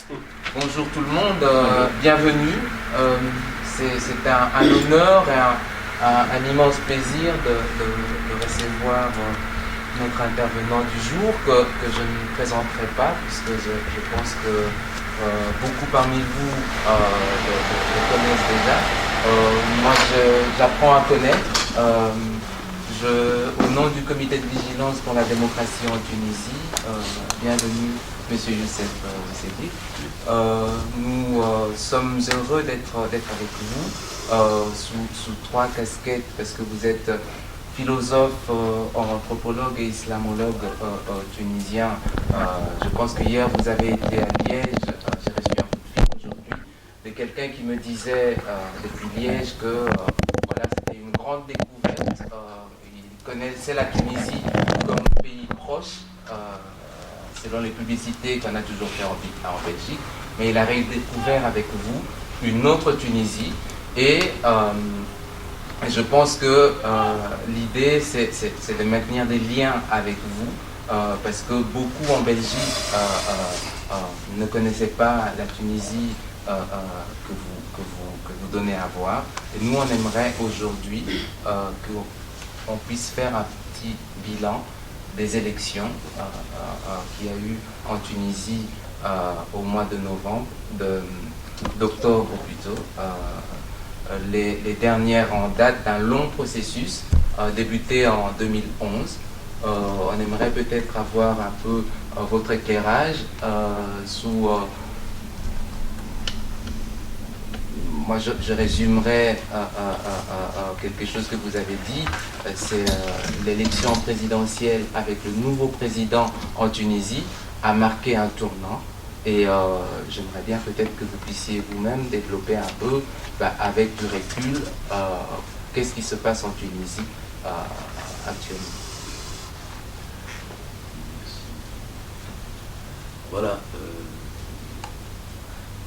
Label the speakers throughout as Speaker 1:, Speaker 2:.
Speaker 1: Bonjour tout le monde, bienvenue. C'est un honneur et un immense plaisir de recevoir notre intervenant du jour que je ne présenterai pas puisque je pense que beaucoup parmi vous le connaissent déjà. Moi j'apprends à connaître. Au nom du comité de vigilance pour la démocratie en Tunisie, bienvenue Monsieur Youssef Seddik. Nous sommes heureux d'être avec vous sous trois casquettes parce que vous êtes philosophe, anthropologue et islamologue tunisien. Je pense que hier vous avez été à Liège. J'ai reçu un coup de fil aujourd'hui de quelqu'un qui me disait depuis Liège que voilà, c'était une grande découverte. Il connaissait la Tunisie comme un pays proche. Selon les publicités qu'on a toujours fait en Belgique, mais il a redécouvert avec vous une autre Tunisie et je pense que l'idée c'est de maintenir des liens avec vous parce que beaucoup en Belgique ne connaissaient pas la Tunisie que vous donnez à voir et nous on aimerait aujourd'hui qu'on puisse faire un petit bilan des élections qu'il y a eu en Tunisie au mois de novembre, d'octobre plutôt. Les dernières en date d'un long processus débuté en 2011. On aimerait peut-être avoir un peu votre éclairage sous... moi, je résumerai quelque chose que vous avez dit, c'est l'élection présidentielle avec le nouveau président en Tunisie a marqué un tournant et j'aimerais bien peut-être que vous puissiez vous-même développer un peu, avec du recul, qu'est-ce qui se passe en Tunisie actuellement.
Speaker 2: Voilà,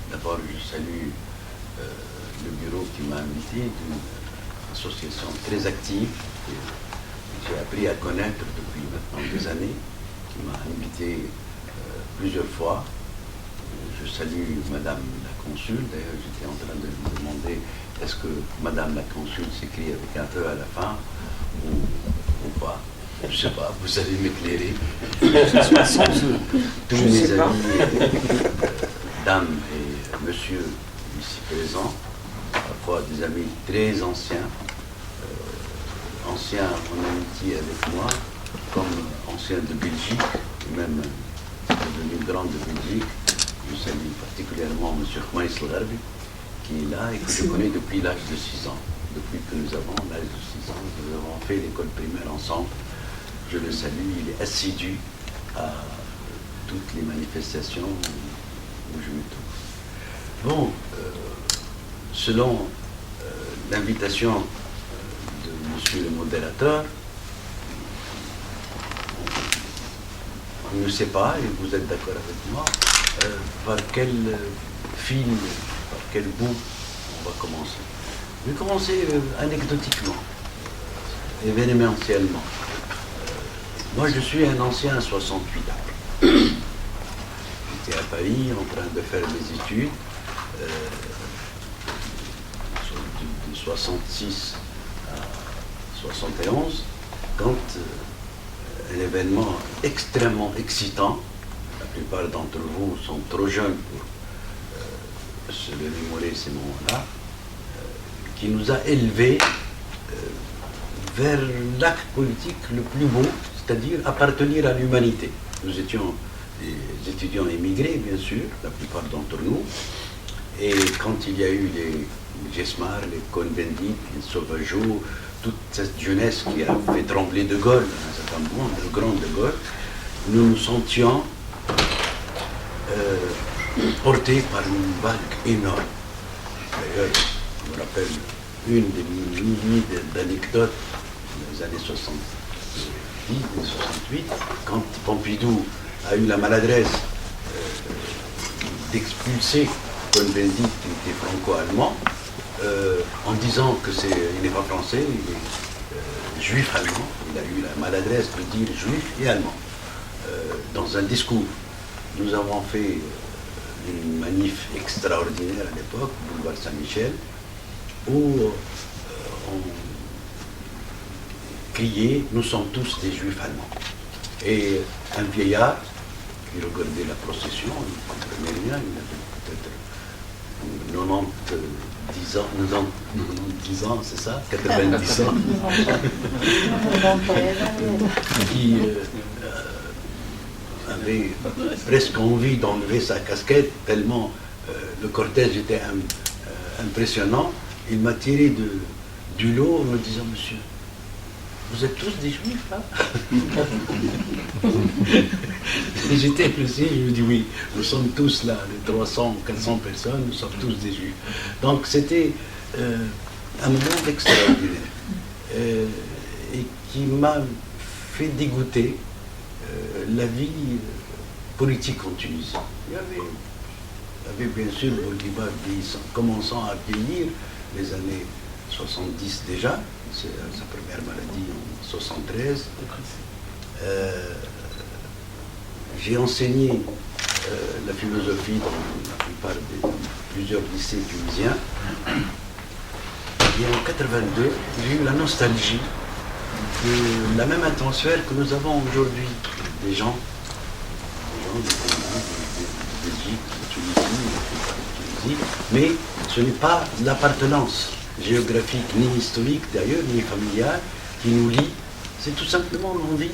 Speaker 2: d'abord je salue le bureau qui m'a invité, d'une association très active que j'ai appris à connaître depuis maintenant des années, qui m'a invité plusieurs fois. Je salue Madame la Consul, d'ailleurs j'étais en train de lui demander est-ce que Madame la Consul s'écrit avec un E à la fin ou pas. Je ne sais pas, vous allez m'éclairer. Tous mes amis, dames et monsieur ici présents, parfois des amis très anciens, anciens en amitié avec moi, comme anciens de Belgique, et même de migrants de Belgique. Je salue particulièrement M. Khmaïs El-Gharbi, qui est là et que je connais depuis l'âge de 6 ans. Depuis que nous avons l'âge de 6 ans, nous avons fait l'école primaire ensemble. Je le salue, il est assidu à toutes les manifestations où je me trouve. Bon, selon l'invitation de monsieur le modérateur, on ne sait pas, et vous êtes d'accord avec moi, par quel fil, par quel bout on va commencer. Je vais commencer anecdotiquement, événementiellement. Moi, je suis un ancien 68 ans. J'étais à Paris en train de faire des études. De 66 à 71, quand un événement extrêmement excitant, la plupart d'entre vous sont trop jeunes pour se remémorer ces moments-là, qui nous a élevés vers l'acte politique le plus beau, c'est-à-dire appartenir à l'humanité. Nous étions des étudiants émigrés, bien sûr, la plupart d'entre nous, et quand il y a eu les Jesmar, les Cohn-Bendit, les Sauvageau, toute cette jeunesse qui a fait trembler De Gaulle, à un certain moment, le grand De Gaulle, nous nous sentions portés par une vague énorme. D'ailleurs, je me rappelle une des milliers d'anecdotes des années 70 et 68, quand Pompidou a eu la maladresse d'expulser Cohn-Bendit, qui était franco-allemand, en disant il n'est pas français, il est juif allemand. Il a eu la maladresse de dire juif et allemand. Dans un discours, nous avons fait d'une manif extraordinaire à l'époque, boulevard Saint-Michel, où on criait « Nous sommes tous des juifs allemands ». Et un vieillard qui regardait la procession, il ne comprenait rien, il avait peut-être 90 ans, 90 ans, c'est ça, 90 ans, qui avait presque envie d'enlever sa casquette, tellement le cortège était impressionnant. Il m'a tiré du lot en me disant « Monsieur, vous êtes tous des juifs, là ?» J'étais impressionné, je me dis oui, nous sommes tous là, les 300, 400 personnes, nous sommes tous des juifs. Donc c'était un moment extraordinaire et qui m'a fait dégoûter la vie politique en Tunisie. Il y avait bien sûr Bolivar commençant à vieillir, les années 70 déjà, c'est sa première maladie en 73. J'ai enseigné la philosophie dans la plupart plusieurs lycées tunisiens. Et en 82, j'ai eu la nostalgie de la même atmosphère que nous avons aujourd'hui. Des gens de Belgique, de Tunisie, mais ce n'est pas l'appartenance géographique, ni historique d'ailleurs, ni familiale, qui nous lie. C'est tout simplement l'envie,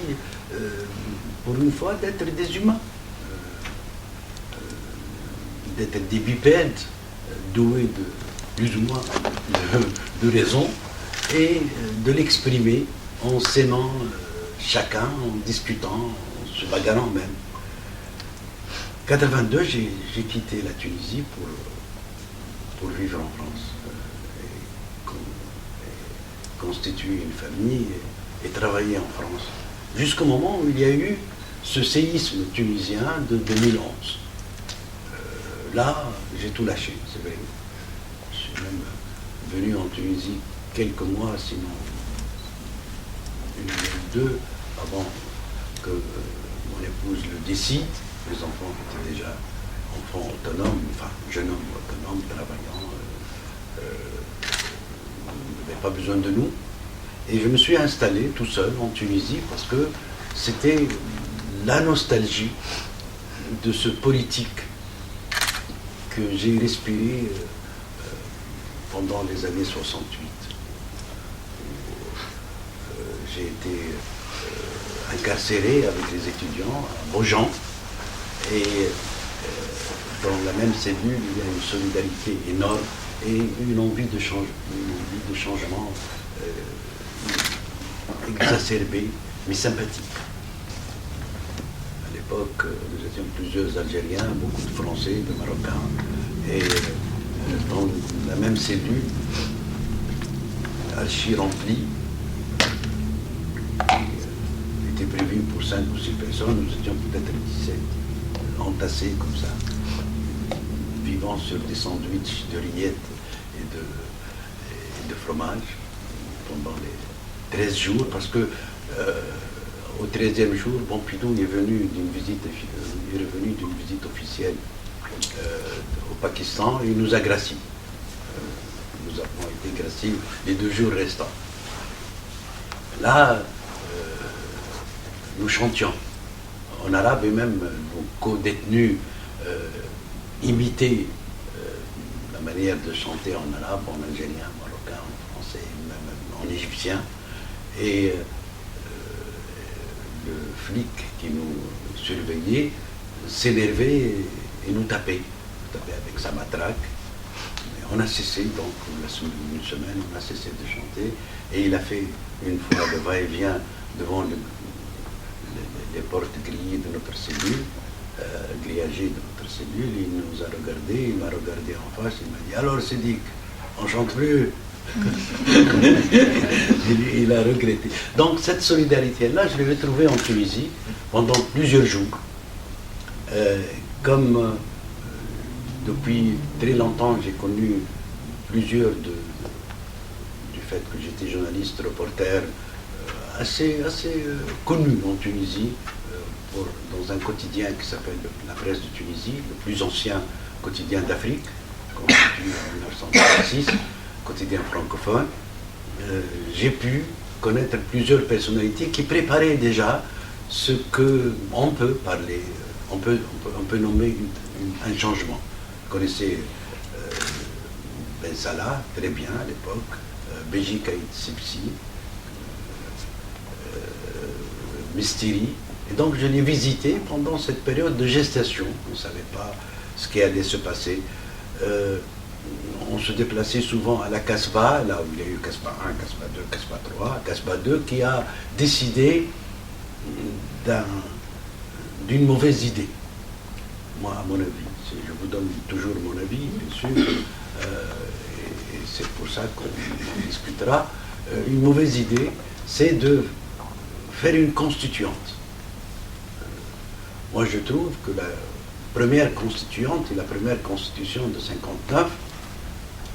Speaker 2: pour une fois, d'être des humains, d'être des bipèdes, doués de plus ou moins de raison, et de l'exprimer en s'aimant chacun, en discutant, en se bagarrant même. En 82, j'ai quitté la Tunisie pour vivre en France, constituer une famille et travailler en France. Jusqu'au moment où il y a eu ce séisme tunisien de 2011. Là, j'ai tout lâché, c'est vrai. Je suis même venu en Tunisie quelques mois, sinon une ou deux, avant que mon épouse le décide. Les enfants étaient déjà enfants autonomes, enfin jeunes hommes autonomes, travaillant, n'avaient pas besoin de nous. Et je me suis installé tout seul en Tunisie parce que c'était la nostalgie de ce politique que j'ai respiré pendant les années 68. J'ai été incarcéré avec les étudiants à Beaujon et dans la même cellule il y a une solidarité énorme et une envie de changement exacerbée mais sympathique. À l'époque, nous étions plusieurs Algériens, beaucoup de Français, de Marocains, et dans la même cellule, archi remplie, était prévu pour 5 ou 6 personnes, nous étions peut-être 17, entassés comme ça, vivant sur des sandwichs de rillettes et de fromage pendant les 13 jours, parce que au 13e jour, Pompidou est revenu d'une visite officielle au Pakistan et il nous a graciés. Nous avons été graciés les 2 jours restants. Là, nous chantions en arabe et même nos co-détenus imitaient la manière de chanter en arabe, en algérien, en marocain, en français, même en égyptien. Et le flic qui nous surveillait s'énervait et nous tapait avec sa matraque. Mais on a cessé, donc, une semaine, on a cessé de chanter. Et il a fait une fois le va-et-vient devant les portes grillées de notre cellule, grillagées de notre cellule. Il nous a regardé, il m'a regardé en face, il m'a dit « Alors, Sédic, on chante plus ?» il a regretté. Donc cette solidarité-là, je l'ai retrouvée en Tunisie pendant plusieurs jours. Comme depuis très longtemps, j'ai connu plusieurs du fait que j'étais journaliste, reporter, assez connu en Tunisie, dans un quotidien qui s'appelle La Presse de Tunisie, le plus ancien quotidien d'Afrique, constitué en 1936, quotidien francophone. J'ai pu connaître plusieurs personnalités qui préparaient déjà ce qu'on peut parler, on peut nommer un changement. Vous connaissez Ben Salah, très bien à l'époque, Béji Caïd Sebsi, Mistiri. Et donc je l'ai visité pendant cette période de gestation. On ne savait pas ce qui allait se passer. On se déplaçait souvent à la Casbah, là où il y a eu Casbah 1, Casbah 2, Casbah 3, Casbah 2, qui a décidé d'une mauvaise idée. Moi, à mon avis, je vous donne toujours mon avis, bien sûr, et c'est pour ça qu'on en discutera. Une mauvaise idée, c'est de faire une constituante. Moi, je trouve que la première constituante et la première constitution de 59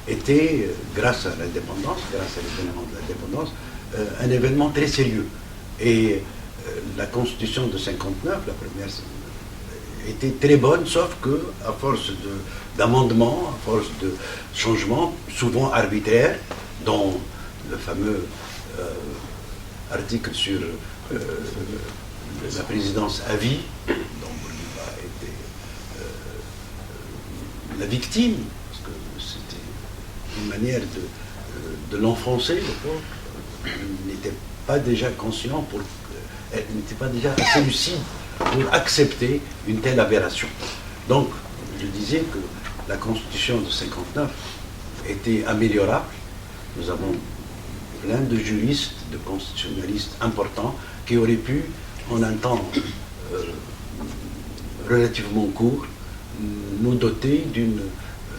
Speaker 2: était, grâce à l'indépendance, grâce à l'événement de l'indépendance, un événement très sérieux. Et la constitution de 59, la première, était très bonne, sauf que, à force d'amendements, à force de changements, souvent arbitraires, dont le fameux article sur la présidence à vie, dont Bourguiba était la victime, parce que c'était une manière de l'enfoncer, le pauvre. Il n'était pas déjà conscient, elle n'était pas déjà assez lucide pour accepter une telle aberration. Donc, je disais que la Constitution de 59 était améliorable. Nous avons plein de juristes, de constitutionnalistes importants qui auraient pu, en un temps relativement court, nous doter d'une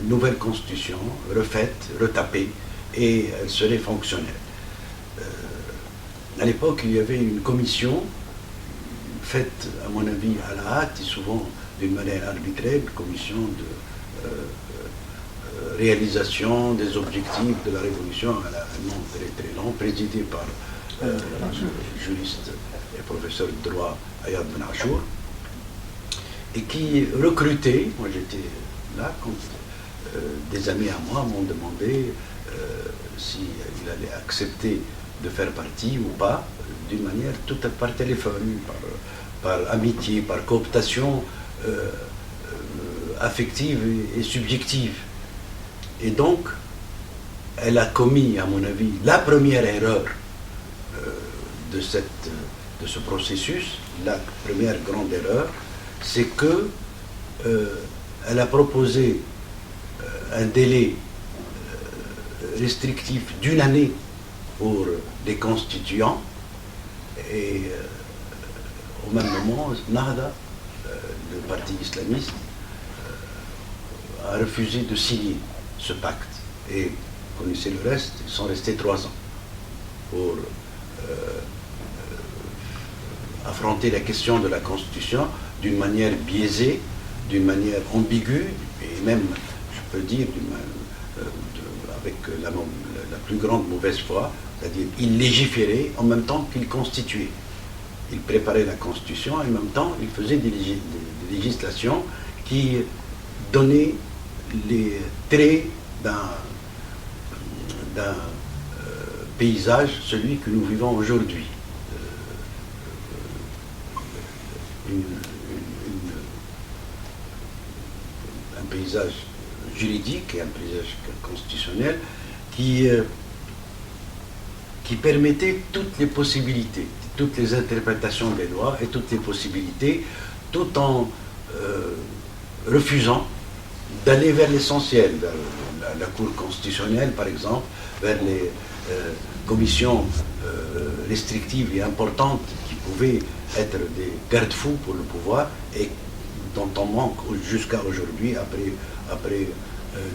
Speaker 2: nouvelle constitution, refaite, retapée, et elle serait fonctionnelle. À l'époque, il y avait une commission faite, à mon avis, à la hâte et souvent d'une manière arbitraire, une commission de réalisation des objectifs de la Révolution, à un nom très très long, présidée par le juriste et professeur de droit Ayad Ben Achour, et qui recrutait, moi j'étais là, quand des amis à moi m'ont demandé s'il allait accepter de faire partie ou pas, d'une manière tout par téléphone, par amitié, par cooptation affective et subjective. Et donc, elle a commis, à mon avis, la première erreur de ce processus, la première grande erreur, c'est que elle a proposé un délai restrictif d'une année pour les constituants, et au même moment, Nahda, le parti islamiste, a refusé de signer ce pacte. Et vous connaissez le reste, ils sont restés 3 ans pour affronter la question de la Constitution d'une manière biaisée, d'une manière ambiguë, et même, je peux dire, avec la plus grande mauvaise foi, c'est-à-dire il légiférait en même temps qu'il constituait. Il préparait la Constitution et en même temps il faisait des législations qui donnaient les traits d'un paysage, celui que nous vivons aujourd'hui. Un paysage juridique et un paysage constitutionnel qui permettait toutes les possibilités, toutes les interprétations des lois et toutes les possibilités, tout en refusant d'aller vers l'essentiel, vers la Cour constitutionnelle par exemple, vers les commissions restrictives et importantes qui pouvaient être des garde-fous pour le pouvoir et dont on manque jusqu'à aujourd'hui après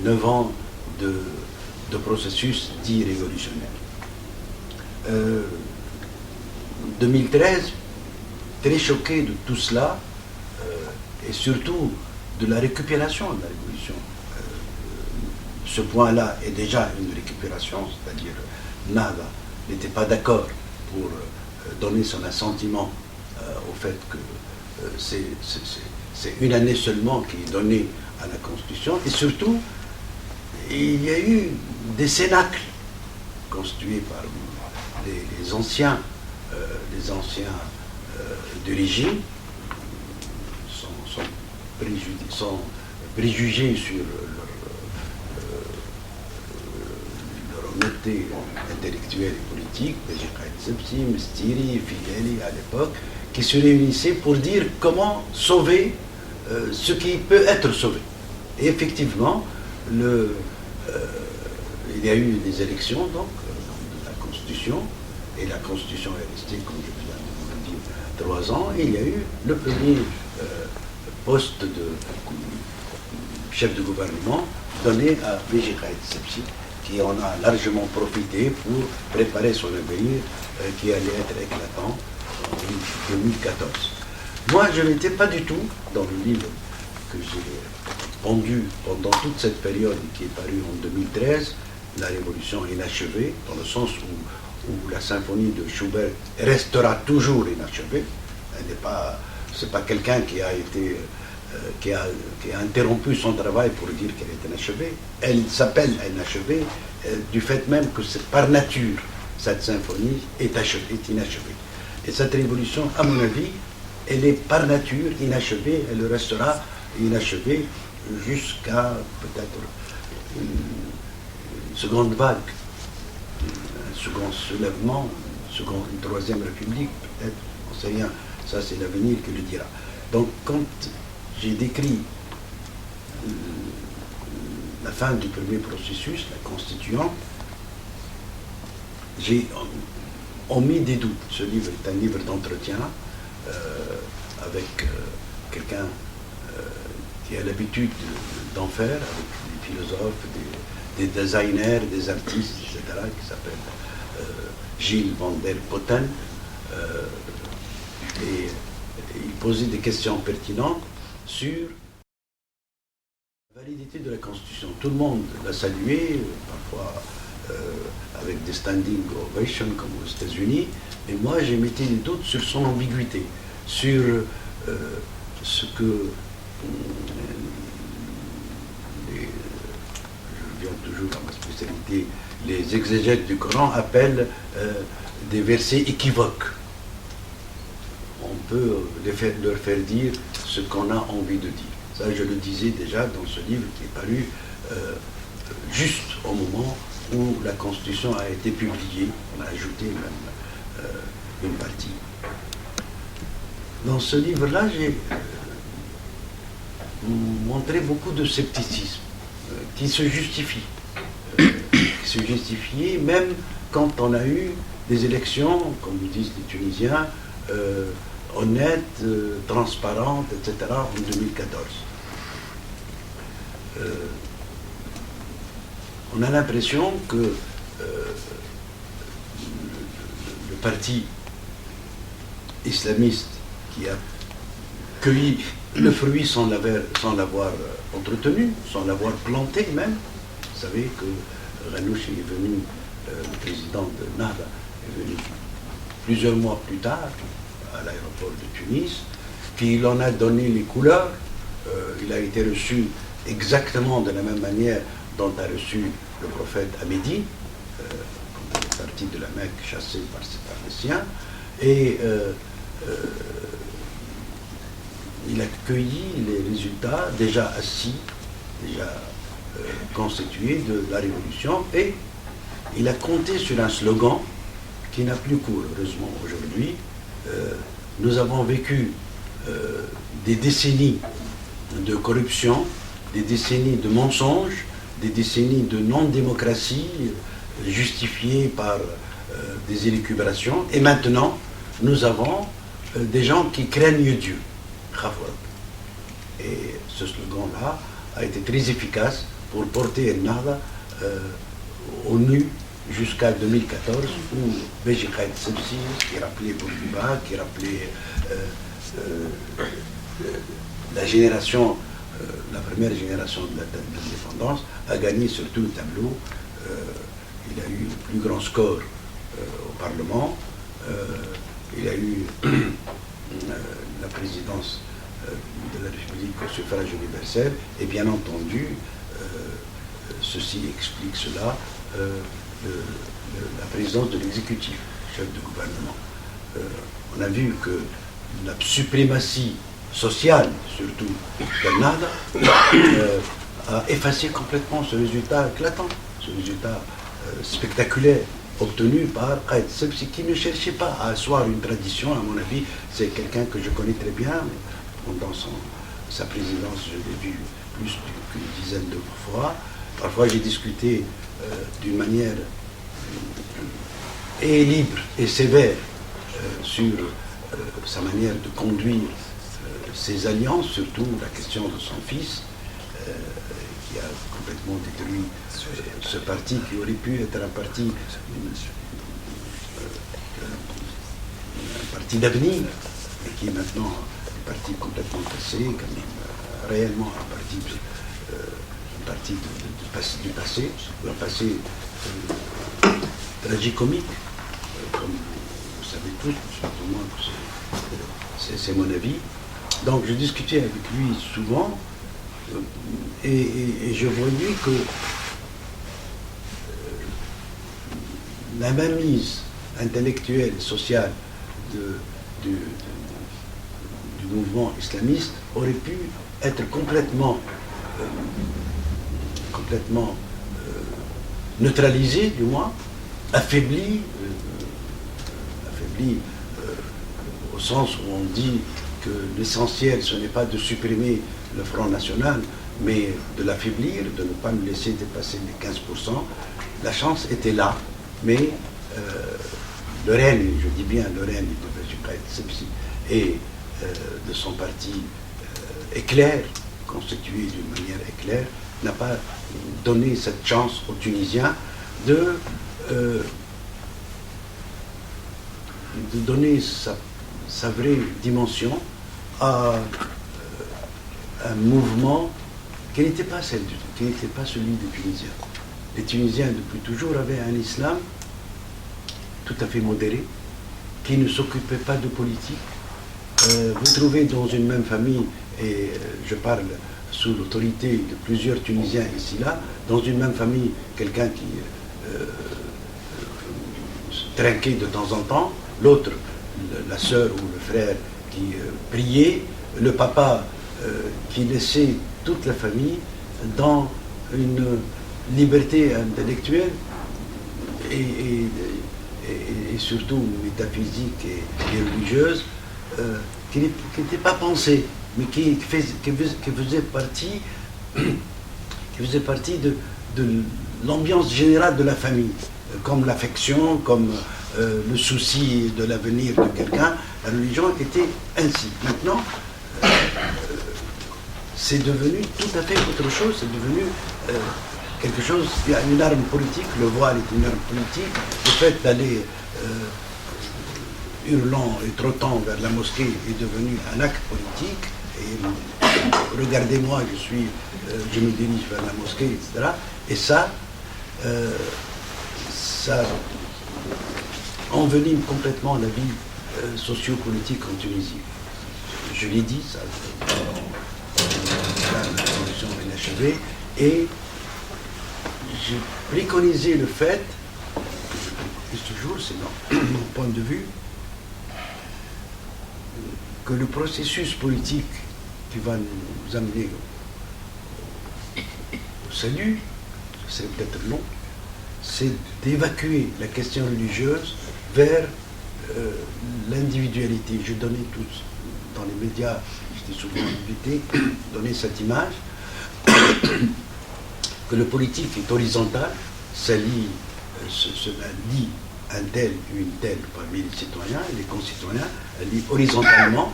Speaker 2: 9 ans de processus dit révolutionnaire. 2013, très choqué de tout cela et surtout de la récupération de la révolution. Ce point-là est déjà une récupération, c'est-à-dire Nahda n'était pas d'accord pour donner son assentiment au fait que c'est une année seulement qui est donnée à la Constitution, et surtout, il y a eu des cénacles constitués par les anciens du régime, sont préjugés sur leur honnêteté intellectuelle et politique, Beji Caïd Sebsi, Mestiri, Fideli à l'époque, qui se réunissaient pour dire comment sauver ce qui peut être sauvé. Et effectivement, il y a eu des élections donc, de la Constitution, et la Constitution est restée, comme je viens de vous le dire, 3 ans, et il y a eu le premier poste de chef de gouvernement donné à Beji Caïd Sebsi, qui en a largement profité pour préparer son avenir qui allait être éclatant en 2014. Moi, je n'étais pas du tout dans le livre que j'ai pondu pendant toute cette période qui est paru en 2013, La Révolution inachevée, dans le sens où la symphonie de Schubert restera toujours inachevée. Elle n'est pas, c'est pas quelqu'un qui a été qui a interrompu son travail pour dire qu'elle est inachevée. Elle s'appelle inachevée du fait même que c'est par nature cette symphonie est inachevée. Et cette révolution, à mon avis, elle est par nature inachevée, elle restera inachevée jusqu'à peut-être une seconde vague, un second soulèvement, une troisième république, peut-être, on ne sait rien, ça c'est l'avenir qui le dira. Donc quand j'ai décrit la fin du premier processus, la constituante, j'ai omis des doutes. Ce livre est un livre d'entretien avec quelqu'un qui a l'habitude d'en faire, avec des philosophes, des designers, des artistes, etc., qui s'appelle Gilles van der Potten. Et il posait des questions pertinentes sur la validité de la Constitution. Tout le monde l'a salué, parfois avec des standing ovations comme aux États-Unis, mais moi j'ai mis des doutes sur son ambiguïté, sur ce que je reviens toujours à ma spécialité, les exégètes du Coran appellent des versets équivoques. On peut leur faire dire ce qu'on a envie de dire. Ça, je le disais déjà dans ce livre qui est paru juste au moment où la Constitution a été publiée. On a ajouté même une partie. Dans ce livre-là, j'ai montré beaucoup de scepticisme qui se justifie. Qui se justifiait même quand on a eu des élections, comme disent les Tunisiens, honnêtes, transparentes, etc., en 2014. On a l'impression que le parti islamiste qui a cueilli le fruit sans l'avoir entretenu, sans l'avoir planté même, vous savez que Ghanouchi est venu, le président de Nahda, est venu plusieurs mois plus tard à l'aéroport de Tunis, qu'il en a donné les couleurs. Il a été reçu exactement de la même manière dont a reçu le prophète à Médine, quand il est parti de la Mecque chassé par les siens, et il a cueilli les résultats déjà assis, déjà constitués de la révolution, et il a compté sur un slogan qui n'a plus cours, heureusement, aujourd'hui. Nous avons vécu des décennies de corruption, des décennies de mensonges, des décennies de non-démocratie justifiées par des élucubrations, et maintenant nous avons des gens qui craignent Dieu. Et ce slogan-là a été très efficace pour porter El Nahda au nu jusqu'à 2014, où Beji Caïd Sebsi, qui rappelait Bourguiba, qui rappelait la génération, la première génération de l'indépendance, a gagné sur tout le tableau. Il a eu le plus grand score au Parlement, il a eu la présidence de la République au suffrage universel, et bien entendu, ceci explique cela, la présidence de l'exécutif, chef de gouvernement. On a vu que la suprématie sociale, surtout d'Ennahda, a effacé complètement ce résultat éclatant, ce résultat spectaculaire obtenu par Qaïd Sebsi, qui ne cherchait pas à asseoir une tradition. À mon avis, c'est quelqu'un que je connais très bien. Pendant sa présidence, je l'ai vu plus qu'une dizaine de fois. Parfois, j'ai discuté d'une manière et libre et sévère sur sa manière de conduire ses alliances, surtout la question de son fils, qui a complètement détruit ce parti qui aurait pu être un parti d'avenir, et qui est maintenant un parti complètement cassé, quand même, réellement un parti du passé, un passé tragicomique, comme vous savez tous, au moins c'est mon avis. Donc je discutais avec lui souvent, et je voyais que la mainmise intellectuelle et sociale du mouvement islamiste aurait pu être complètement neutralisée, du moins, affaiblie au sens où on dit que l'essentiel, ce n'est pas de supprimer le Front National, mais de l'affaiblir, de ne pas nous laisser dépasser les 15%. La chance était là, mais le règne, je dis bien le règne de Qaïd Sebsi et de son parti éclair, constitué d'une manière éclair, n'a pas donné cette chance aux Tunisiens de donner sa vraie dimension à un mouvement qui n'était pas celui des Tunisiens. Les Tunisiens, depuis toujours, avaient un islam tout à fait modéré, qui ne s'occupait pas de politique. Vous trouvez dans une même famille, et je parle sous l'autorité de plusieurs Tunisiens ici là, dans une même famille, quelqu'un qui trinquait de temps en temps, l'autre, la sœur ou le frère qui priait, le papa qui laissait toute la famille dans une liberté intellectuelle et surtout métaphysique et religieuse, qui n'était pas pensée, mais qui faisait partie de l'ambiance générale de la famille, comme l'affection, comme le souci de l'avenir de quelqu'un. La religion était ainsi. Maintenant, c'est devenu tout à fait autre chose, c'est devenu quelque chose, il y a une arme politique, le voile est une arme politique, le fait d'aller hurlant et trottant vers la mosquée est devenu un acte politique, et regardez-moi, je me dirige vers la mosquée, etc. Et ça envenime complètement la vie sociopolitique en Tunisie. Je l'ai dit, ça, la révolution est inachevée, et j'ai préconisé le fait, que je préconise toujours, c'est mon point de vue, que le processus politique qui va nous amener au salut, ce serait peut-être long, c'est d'évacuer la question religieuse vers l'individualité. Je donnais tous, dans les médias, j'étais souvent invité, donner cette image, que le politique est horizontal, ça lie, cela lie un tel ou une telle parmi les citoyens et les concitoyens, elle lie horizontalement,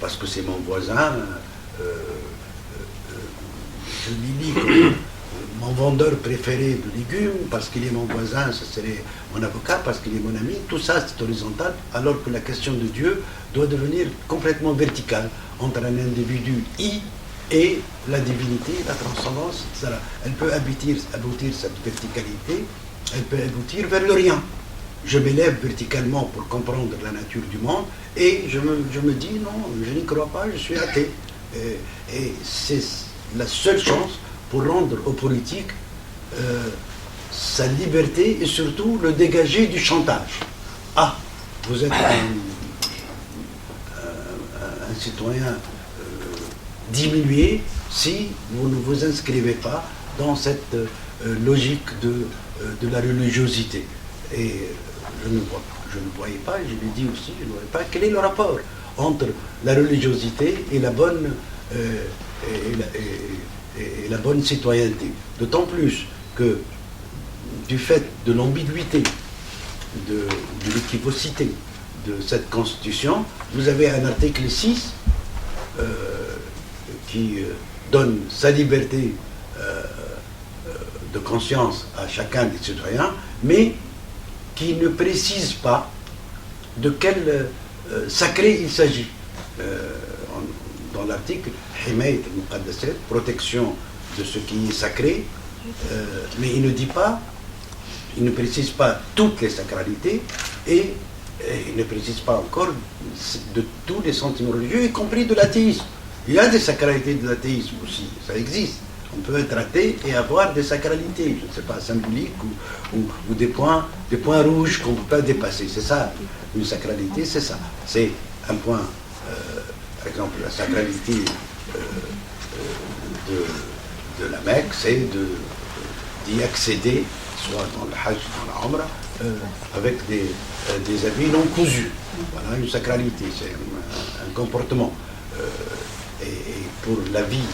Speaker 2: parce que c'est mon voisin, je l'y lis comme mon vendeur préféré de légumes, parce qu'il est mon voisin, ça serait mon avocat, parce qu'il est mon ami, tout ça c'est horizontal, alors que la question de Dieu doit devenir complètement verticale, entre un individu et la divinité, la transcendance, etc. Elle peut aboutir cette verticalité, elle peut aboutir vers le rien. je m'élève verticalement pour comprendre la nature du monde, et je me dis non, je n'y crois pas, je suis athée. Et c'est la seule chance pour rendre aux politiques sa liberté et surtout le dégager du chantage. Ah, vous êtes un citoyen diminué si vous ne vous inscrivez pas dans cette logique de la religiosité. Et je ne voyais pas, et je l'ai dit aussi, je ne voyais pas quel est le rapport entre la religiosité et la bonne, et la bonne citoyenneté. D'autant plus que du fait de l'ambiguïté, de l'équivocité de cette constitution, vous avez un article 6 qui donne sa liberté de conscience à chacun des citoyens, mais qui ne précise pas de quel sacré il s'agit. Dans l'article, Himayat al-Muqaddasat, protection de ce qui est sacré, mais il ne dit pas, il ne précise pas toutes les sacralités, et il ne précise pas encore de tous les sentiments religieux, y compris de l'athéisme. Il y a des sacralités de l'athéisme aussi, ça existe. On peut être athée et avoir des sacralités, je ne sais pas, symboliques ou des points rouges qu'on ne peut pas dépasser. C'est ça, une sacralité, c'est ça. C'est un point, par exemple, la sacralité de la Mecque, c'est d'y accéder, soit dans le Hajj, dans la Umrah, avec des habits non cousus. Voilà une sacralité, c'est un comportement. Et pour la vie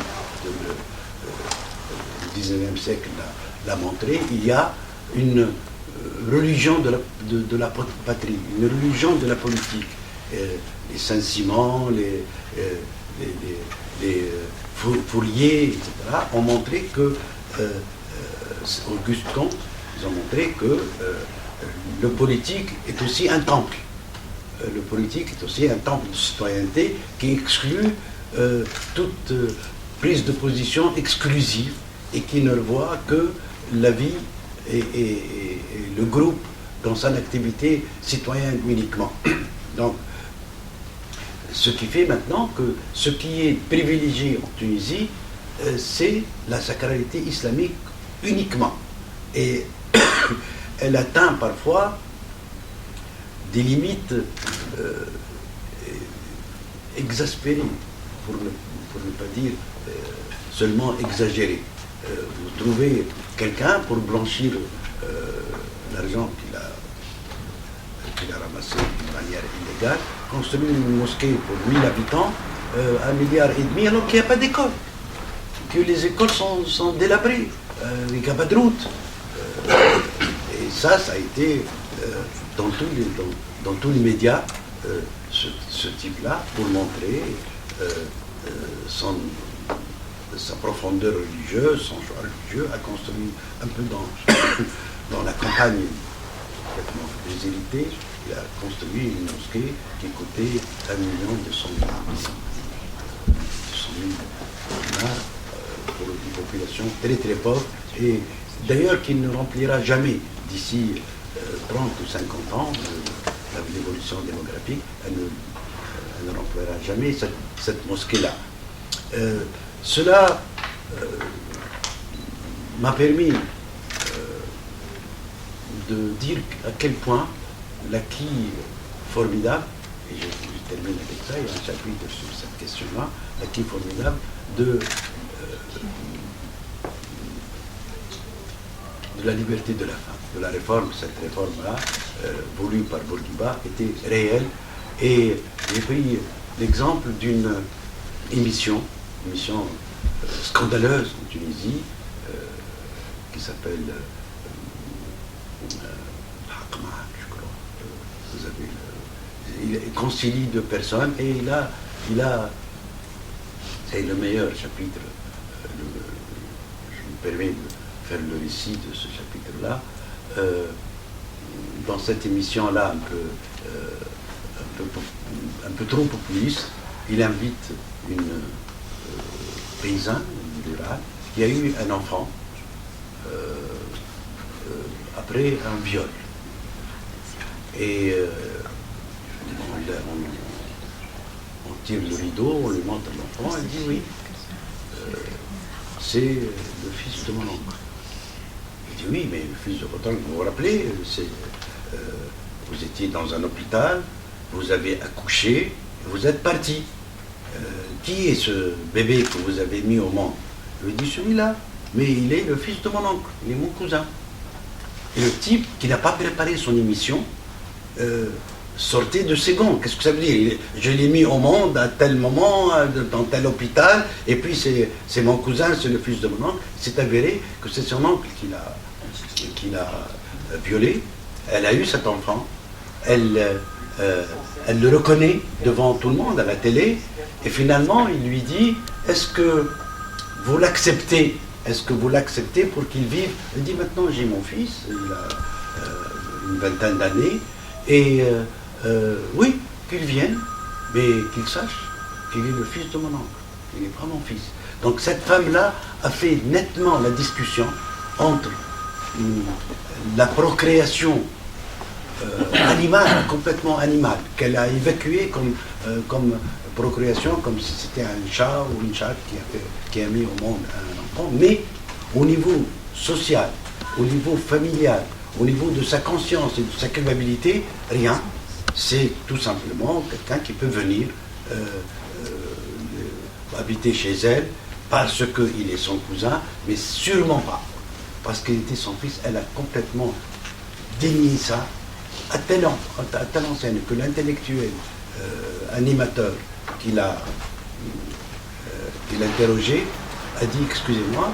Speaker 2: du XIXe siècle l'a montré, il y a une religion de la patrie, une religion de la politique. Les Saint-Simon, les Fourier, etc., ont montré que, Auguste Comte, ils ont montré que le politique est aussi un temple. Le politique est aussi un temple de citoyenneté qui exclut toute prise de position exclusive et qui ne voit que la vie et le groupe dans son activité citoyenne uniquement. Donc, ce qui fait maintenant que ce qui est privilégié en Tunisie, c'est la sacralité islamique uniquement. Et elle atteint parfois des limites exaspérées, pour ne pas dire seulement exagérées. Vous trouvez quelqu'un pour blanchir l'argent qu'il a ramassé d'une manière illégale, construire une mosquée pour 1000 habitants, 1,5 milliard, alors qu'il n'y a pas d'école, que les écoles sont délabrées, il n'y a pas de route. Et ça a été dans tous les médias, ce type-là, pour montrer sa profondeur religieuse, son choix religieux, a construit un peu dans la campagne complètement déshéritée, il a construit une mosquée qui coûtait 1,2 million pour une population très très pauvre, et d'ailleurs qui ne remplira jamais d'ici 30 ou 50 ans, l'évolution démographique, elle ne remplira jamais cette mosquée-là. Cela m'a permis de dire à quel point l'acquis formidable, et je termine avec ça, il y a un chapitre sur cette question-là, l'acquis formidable de la liberté de la femme, de la réforme. Cette réforme-là, voulue par Bourguiba, était réelle. Et j'ai pris l'exemple d'une émission scandaleuse en Tunisie, qui s'appelle Hakma, je crois. Vous avez il concilie deux personnes, et il a c'est le meilleur chapitre. Je me permets de faire le récit de ce chapitre-là. Dans cette émission-là, un peu trop populiste, il invite une paysanne rurale qui a eu un enfant après un viol. Et on tire le rideau, on lui montre l'enfant, elle dit oui, c'est le fils de mon oncle. Il dit oui, mais le fils de votre oncle, vous vous rappelez, vous étiez dans un hôpital, vous avez accouché, vous êtes parti. Qui est ce bébé que vous avez mis au monde? Il dit celui-là, mais il est le fils de mon oncle, il est mon cousin. Et le type qui n'a pas préparé son émission sortait de ses gonds. Qu'est-ce que ça veut dire? Je l'ai mis au monde à tel moment, dans tel hôpital, et puis c'est mon cousin, c'est le fils de mon oncle. C'est avéré que c'est son oncle qui l'a violé. Elle a eu cet enfant. Elle le reconnaît devant tout le monde à la télé, et finalement il lui dit, est-ce que vous l'acceptez? Est-ce que vous l'acceptez pour qu'il vive? Elle dit, maintenant j'ai mon fils, il a une vingtaine d'années, et oui, qu'il vienne, mais qu'il sache qu'il est le fils de mon oncle, il n'est pas mon fils. Donc cette femme-là a fait nettement la discussion entre la procréation animale, complètement animale, qu'elle a évacuée comme procréation, comme si c'était un chat ou une chatte qui a mis au monde un enfant, mais au niveau social, au niveau familial, au niveau de sa conscience et de sa culpabilité, rien. C'est tout simplement quelqu'un qui peut venir habiter chez elle parce qu'il est son cousin, mais sûrement pas parce qu'il était son fils. Elle a complètement dénié ça à telle enseigne que l'intellectuel animateur qui l'a interrogé a dit, excusez-moi,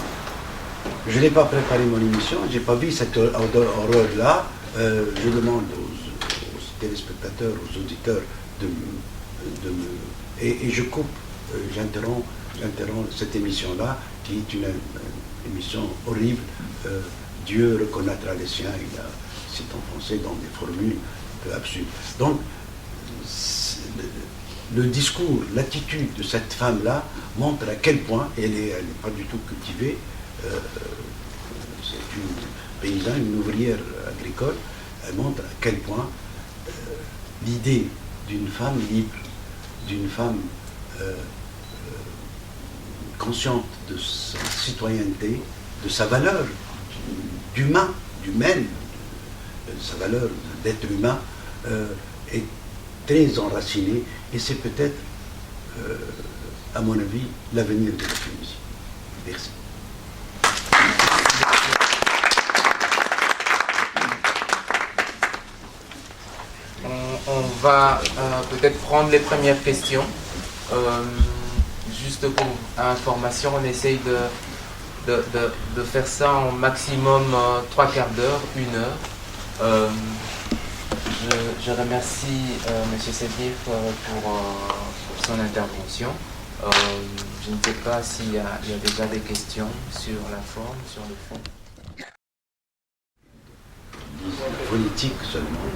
Speaker 2: je n'ai pas préparé mon émission, je n'ai pas vu cette horreur-là, je demande aux téléspectateurs, aux auditeurs et je coupe, j'interromps cette émission-là, qui est une émission horrible. Dieu reconnaîtra les siens, c'est en français dans des formules un peu absurdes. Donc, le discours, l'attitude de cette femme-là montre à quel point elle n'est pas du tout cultivée. C'est une paysanne, une ouvrière agricole. Elle montre à quel point l'idée d'une femme libre, d'une femme consciente de sa citoyenneté, de sa valeur d'humain, d'humaine, de sa valeur d'être humain, est très enracinée, et c'est peut-être, à mon avis, l'avenir de la Tunisie. Merci.
Speaker 1: On va peut-être prendre les premières questions. Juste pour information, on essaye de faire ça en maximum 3 quarts d'heure, 1 heure. Je remercie M. Sedif pour son intervention. Je ne sais pas s'il y a déjà des questions sur la forme, sur le fond.
Speaker 2: Politique seulement.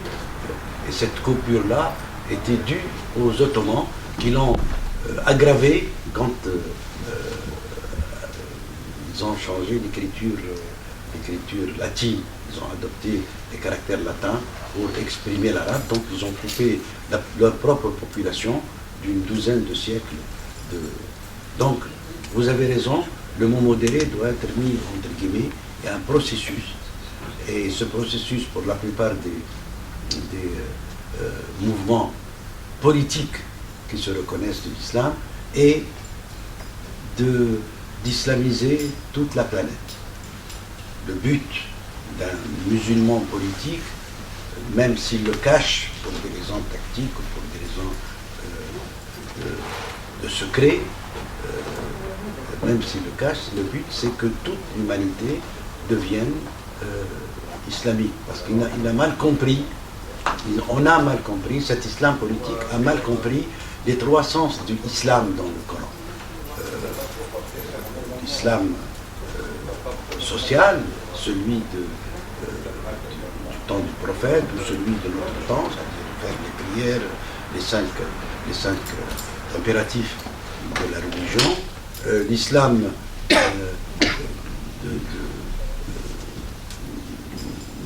Speaker 2: Et cette coupure-là était due aux Ottomans qui l'ont aggravée quand ils ont changé l'écriture latine. Ils ont adopté les caractères latins pour exprimer l'arabe, donc ils ont coupé leur propre population d'une douzaine de siècles. Donc, vous avez raison, le mot modéré doit être mis entre guillemets, il y a un processus, et ce processus, pour la plupart des mouvements politiques qui se reconnaissent de l'islam, est d'islamiser toute la planète. Le but d'un musulman politique, même s'il le cache pour des raisons tactiques ou pour des raisons de secret, même s'il le cache, le but c'est que toute l'humanité devienne islamique. Parce qu'il a mal compris, on a mal compris, cet islam politique a mal compris les 3 sens du islam dans le Coran. L'islam social, celui du temps du prophète, ou celui de notre temps, c'est-à-dire faire les prières, les cinq impératifs de la religion, l'islam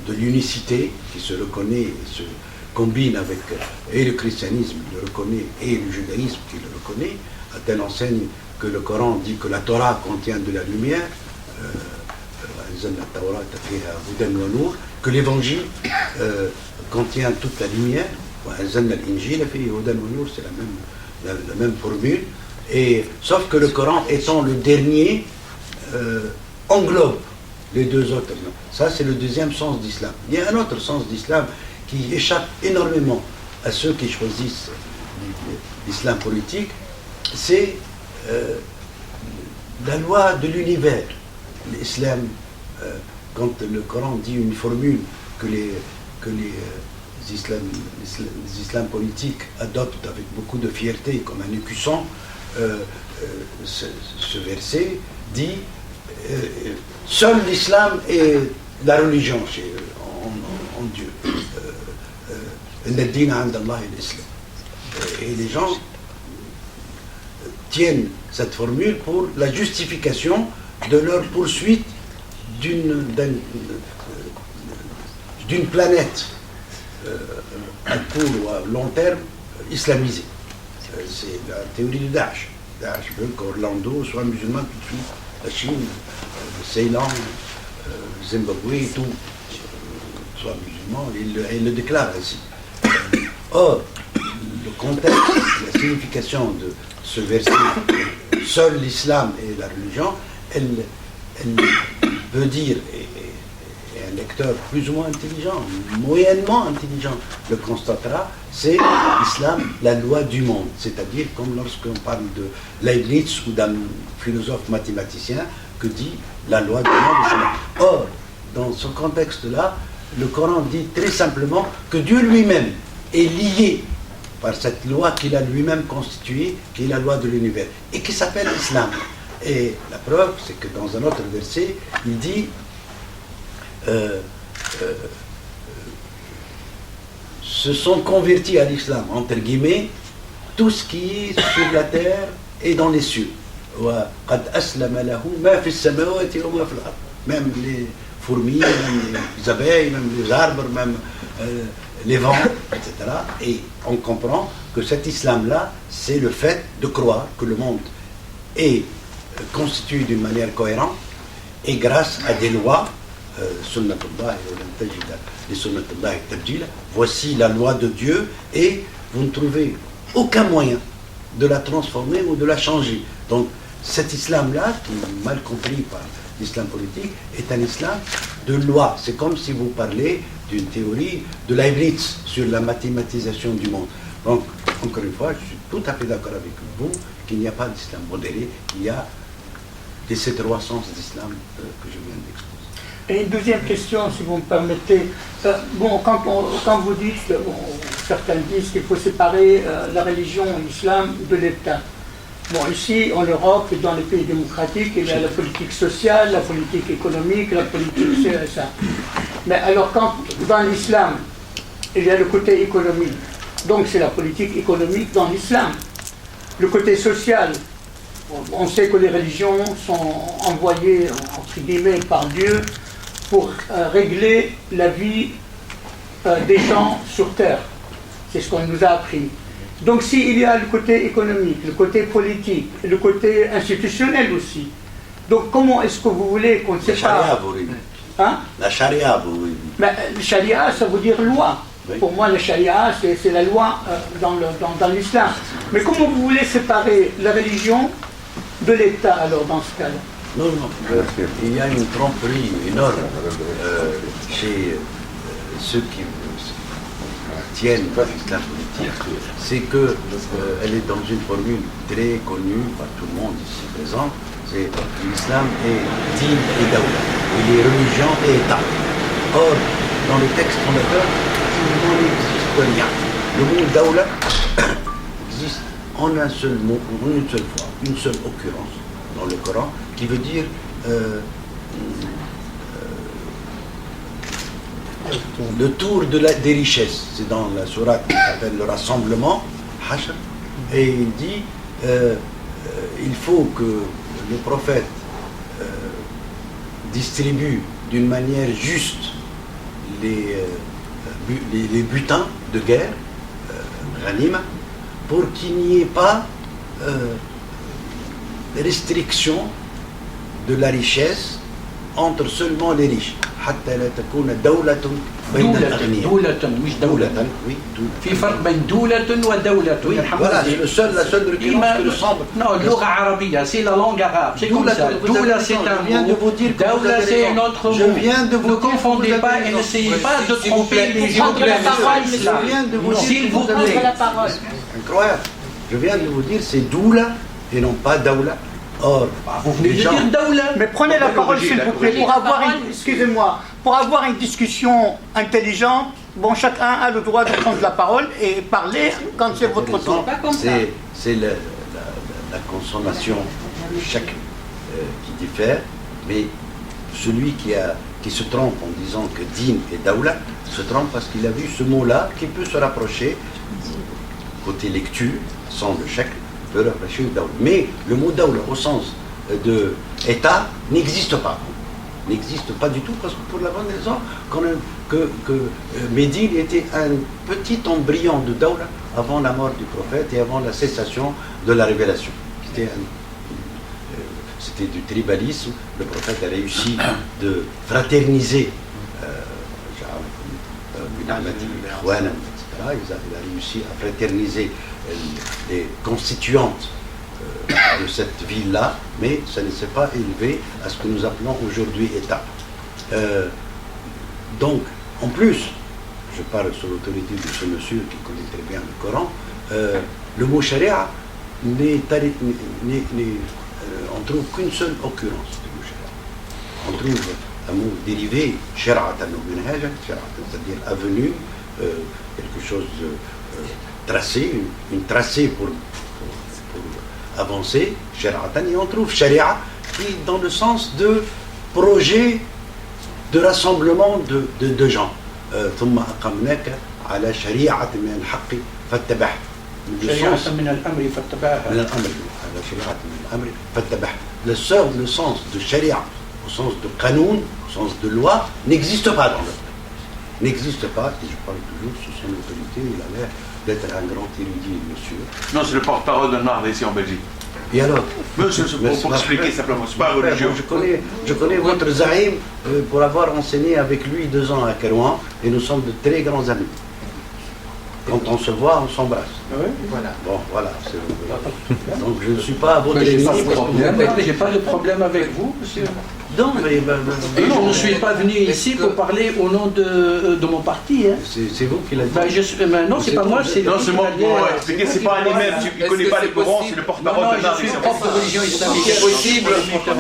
Speaker 2: de l'unicité qui se reconnaît combine avec et le christianisme qui le reconnaît et le judaïsme qui le reconnaît, à telle enseigne que le Coran dit que la Torah contient de la lumière, que l'évangile contient toute la lumière, c'est la même formule, et, sauf que le Coran étant le dernier, englobe les deux autres. Ça, c'est le deuxième sens d'islam. Il y a un autre sens d'islam qui échappe énormément à ceux qui choisissent l'islam politique, c'est la loi de l'univers. L'islam, quand le Coran dit une formule que les islams politiques adoptent avec beaucoup de fierté comme un écusson, ce verset dit seul l'islam est la religion en Dieu. Et les gens tiennent cette formule pour la justification de leur poursuite d'une planète à court ou à long terme islamisée. C'est la théorie de Daesh. Daesh veut qu'Orlando soit musulman tout de suite, la Chine, le Ceylan, le Zimbabwe, tout soit musulman, et il le déclare ainsi. Or, le contexte, la signification de ce verset, seul l'islam et la religion, elle veut dire, et un lecteur plus ou moins intelligent, moyennement intelligent, le constatera, c'est l'islam, la loi du monde. C'est-à-dire, comme lorsqu'on parle de Leibniz ou d'un philosophe mathématicien, que dit la loi du monde. Or, dans ce contexte-là, le Coran dit très simplement que Dieu lui-même est lié par cette loi qu'il a lui-même constituée, qui est la loi de l'univers, et qui s'appelle l'islam. Et la preuve, c'est que dans un autre verset, il dit se sont convertis à l'islam, entre guillemets, tout ce qui est sur la terre et dans les cieux. Même les fourmis, même les abeilles, même les arbres, même les vents, etc. Et on comprend que cet islam-là, c'est le fait de croire que le monde est constitué d'une manière cohérente et grâce à des lois, voici la loi de Dieu et vous ne trouvez aucun moyen de la transformer ou de la changer. Donc cet islam-là, qui est mal compris par l'islam politique, est un islam de loi. C'est comme si vous parlez d'une théorie de Leibniz sur la mathématisation du monde. Donc, encore une fois, je suis tout à fait d'accord avec vous qu'il n'y a pas d'islam modéré, il y a ces trois sens d'islam que je viens d'exposer.
Speaker 3: Et une deuxième question, si vous me permettez. Quand vous dites, certains disent qu'il faut séparer la religion, l'islam, de l'État. Bon, ici, en Europe et dans les pays démocratiques, il y a la politique sociale, la politique économique, la politique ça. Mais alors, quand dans l'islam, il y a le côté économique, donc c'est la politique économique dans l'islam. Le côté social, on sait que les religions sont envoyées, entre guillemets, par Dieu pour régler la vie des gens sur Terre. C'est ce qu'on nous a appris. Donc s'il y a le côté économique, le côté politique, le côté institutionnel aussi, donc comment est-ce que vous voulez qu'on sépare? La charia, vous voulez dire. Mais la charia, ça veut dire loi. Oui. Pour moi, la charia, c'est la loi dans l'islam. Mais comment vous voulez séparer la religion de l'État, alors, dans ce cas-là?
Speaker 2: Non, il y a une tromperie énorme chez ceux qui tiennent l'islam politique. C'est qu'elle est dans une formule très connue par tout le monde ici présent. C'est l'islam est din et daoula. Il est religion et État. Or, dans le texte fondateur, il n'en existe rien. Le mot daoula existe en un seul mot, en une seule fois, une seule occurrence dans le Coran, qui veut dire le tour des richesses. C'est dans la sourate qui s'appelle le rassemblement, Hashr, et il dit il faut que le prophète distribue d'une manière juste les les butins de guerre, ghanim, pour qu'il n'y ait pas restriction de la richesse entre seulement les riches. حتى لا تكون دولة بين الأغنياء.
Speaker 4: دولة مش دولة.
Speaker 2: Oui,
Speaker 4: في فرق بين دولة ودولة.
Speaker 2: Voilà, c'est la seule référence que le semble.
Speaker 4: Non, اللغة عربية, c'est la langue arabe. C'est comme ça. Doula, c'est un mot. Daoula, c'est un autre mot.
Speaker 2: Je viens de vous
Speaker 4: ne confondez pas et n'essayez pas de tromper les gens de l'islam. S'il vous plaît.
Speaker 2: Incroyable. Je viens de vous dire, c'est Doula et non pas Daoula. Or,
Speaker 4: vous venez de dire Daoula.
Speaker 3: Mais prenez la parole, s'il vous plaît, pour avoir une discussion intelligente. Bon, chacun a le droit de prendre la parole et parler quand c'est votre tour.
Speaker 2: C'est la consommation de chacun qui diffère, mais celui qui se trompe en disant que din et daoula se trompe parce qu'il a vu ce mot-là qui peut se rapprocher, côté lecture, sans le chèque, peut rapprocher au daoula. Mais le mot daoula au sens de État n'existe pas. N'existe pas du tout parce que pour la bonne raison que Médine était un petit embryon de Daoula avant la mort du prophète et avant la cessation de la révélation. C'était du tribalisme. Le prophète a réussi de fraterniser etc. Il a réussi à fraterniser les constituantes de cette ville-là, mais ça ne s'est pas élevé à ce que nous appelons aujourd'hui État. Donc, en plus, je parle sous l'autorité de ce monsieur qui connaît très bien le Coran, le mot charia, on ne trouve qu'une seule occurrence du mot charia. On trouve un mot dérivé, shara'atan ou minhajan, c'est-à-dire avenue, quelque chose de tracé, une tracée pour avancer, shara'atan, et on trouve sharia qui est dans le sens de projet de rassemblement de gens. ثم أقمناك على شريعة من الحق فاتبعها.
Speaker 4: شريعة من الأمر فاتبعها.
Speaker 2: من الأمر على شريعة من الأمر فاتبعها. Le sens de sharia, au sens de qanoun, au sens de loi, n'existe pas dans le monde. N'existe pas, et je parle toujours sous son autorité, il a l'air d'être un grand érudit, monsieur.
Speaker 5: Non, c'est le porte-parole d'un art ici en Belgique.
Speaker 2: Et alors
Speaker 5: Monsieur, pour expliquer simplement, c'est pas religieux.
Speaker 2: Je connais votre Zahim pour avoir enseigné avec lui 2 ans à Kerouan et nous sommes de très grands amis. Quand on se voit, on s'embrasse.
Speaker 4: Oui.
Speaker 1: Voilà.
Speaker 2: Bon, voilà. Donc je ne suis pas à votre ennemi.
Speaker 4: J'ai pas de problème avec vous, monsieur.
Speaker 2: Non, mais...
Speaker 4: Et je ne suis pas venu ici pour parler au nom de mon parti. Hein.
Speaker 2: C'est vous qui l'avez dit.
Speaker 4: Non, c'est pas moi, c'est...
Speaker 5: Non, c'est moi pour expliquer, c'est pas un imam, il ne connaît pas le Coran, c'est le porte-parole d'un art ici.
Speaker 4: Propre religion islamique.
Speaker 1: C'est possible.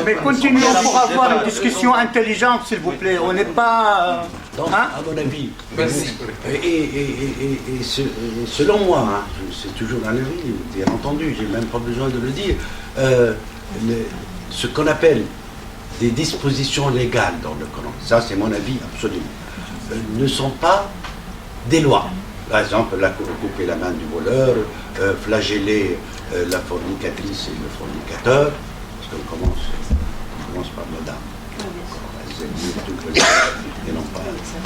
Speaker 3: Mais continuons pour avoir une discussion intelligente, s'il vous plaît. On n'est pas...
Speaker 2: Donc,
Speaker 3: hein?
Speaker 2: à mon avis,
Speaker 1: Merci.
Speaker 2: et selon moi, hein, c'est toujours un avis, bien entendu, j'ai même pas besoin de le dire, ce qu'on appelle des dispositions légales dans le Coran, ça c'est mon avis absolument, ne sont pas des lois. Par exemple, couper la main du voleur, flageller la fornicatrice et le fornicateur, parce qu'on commence par la dame.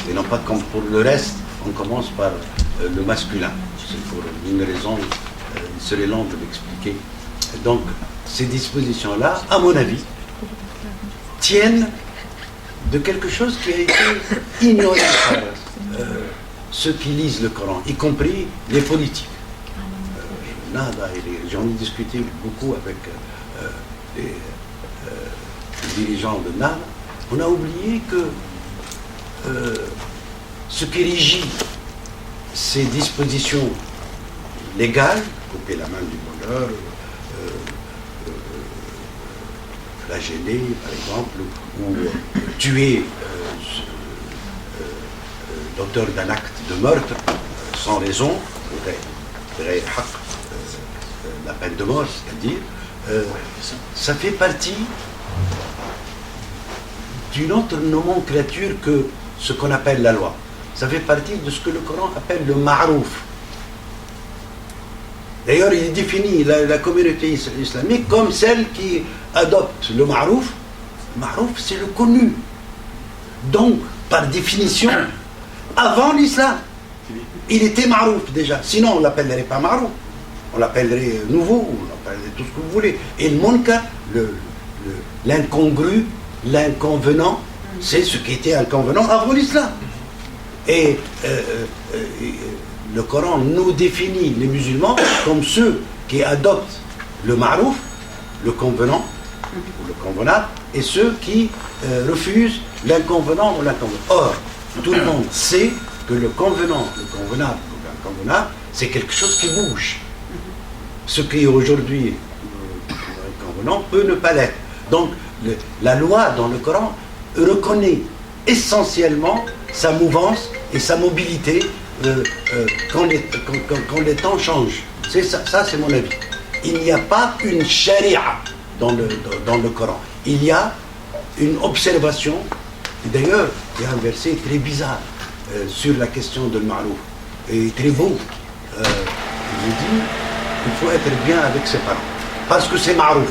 Speaker 2: Et non pas comme pour le reste, on commence par le masculin. C'est pour une raison, il serait long de l'expliquer. Donc, ces dispositions-là, à mon avis, tiennent de quelque chose qui a été ignoré par ceux qui lisent le Coran, y compris les politiques. J'en ai discuté beaucoup avec les dirigeants de Nada. On a oublié que ce qui régit ces dispositions légales, couper la main du voleur, flageller par exemple, ou tuer l'auteur d'un acte de meurtre sans raison, la peine de mort, c'est-à-dire, ça fait partie d'une autre nomenclature que ce qu'on appelle la loi. Ça fait partie de ce que le Coran appelle le ma'rouf. D'ailleurs, il définit la communauté islamique comme celle qui adopte le ma'rouf. Le ma'rouf, c'est le connu. Donc, par définition, avant l'islam. Il était marouf déjà, sinon on ne l'appellerait pas marouf. On l'appellerait nouveau, on l'appellerait tout ce que vous voulez. Et le munkar, l'incongru, l'inconvenant, c'est ce qui était inconvenant avant l'islam. Et le Coran nous définit, les musulmans, comme ceux qui adoptent le marouf, le convenant, ou le convenable, et ceux qui refusent l'inconvenant ou l'inconvenant. Or, tout le monde sait que le convenant, le convenable ou l'inconvenable, c'est quelque chose qui bouge. Ce qui est aujourd'hui inconvenant peut ne pas l'être. Donc, la loi dans le Coran reconnaît essentiellement sa mouvance et sa mobilité quand les temps changent. C'est ça c'est mon avis. Il n'y a pas une charia dans le Coran. Il y a une observation. D'ailleurs, il y a un verset très bizarre sur la question de Ma'rouf, et très beau. Il dit qu'il faut être bien avec ses parents, parce que c'est Ma'rouf.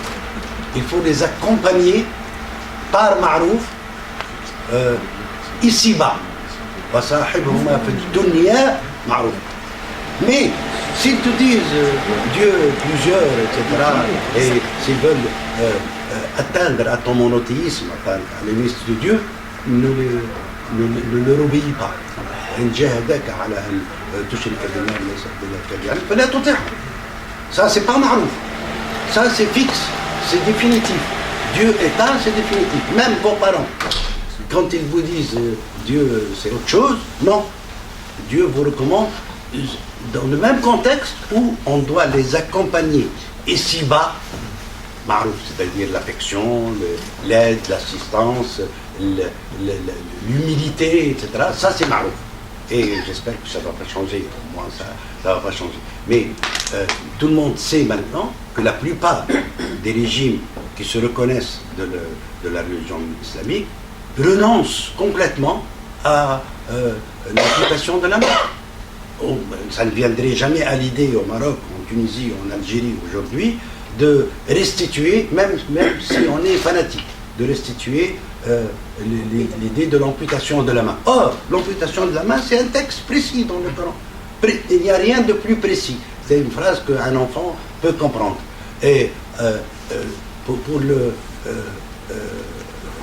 Speaker 2: Il faut les accompagner par Ma'rouf ici-bas. Mais s'ils te disent Dieu, plusieurs, etc., et s'ils veulent atteindre à ton monothéisme, à l'égiste de Dieu, ne leur obéis pas. Ça, c'est pas marouf. Ça, c'est fixe. C'est définitif. Dieu est un, c'est définitif. Même vos parents, quand ils vous disent Dieu, c'est autre chose, non. Dieu vous recommande dans le même contexte où on doit les accompagner ici-bas, marouf, c'est-à-dire l'affection, l'aide, l'assistance, l'humilité, etc. Ça, c'est marouf. Et j'espère que ça ne va pas changer. Au moins, ça ne va pas changer. Mais tout le monde sait maintenant que la plupart des régimes qui se reconnaissent de la religion islamique renoncent complètement à l'application de la mort. Ça ne viendrait jamais à l'idée au Maroc, en Tunisie, en Algérie aujourd'hui, de restituer, même si on est fanatique, de restituer l'idée de l'amputation de la main. Or, l'amputation de la main, c'est un texte précis dans le Coran. Il n'y a rien de plus précis. C'est une phrase qu'un enfant peut comprendre. Et pour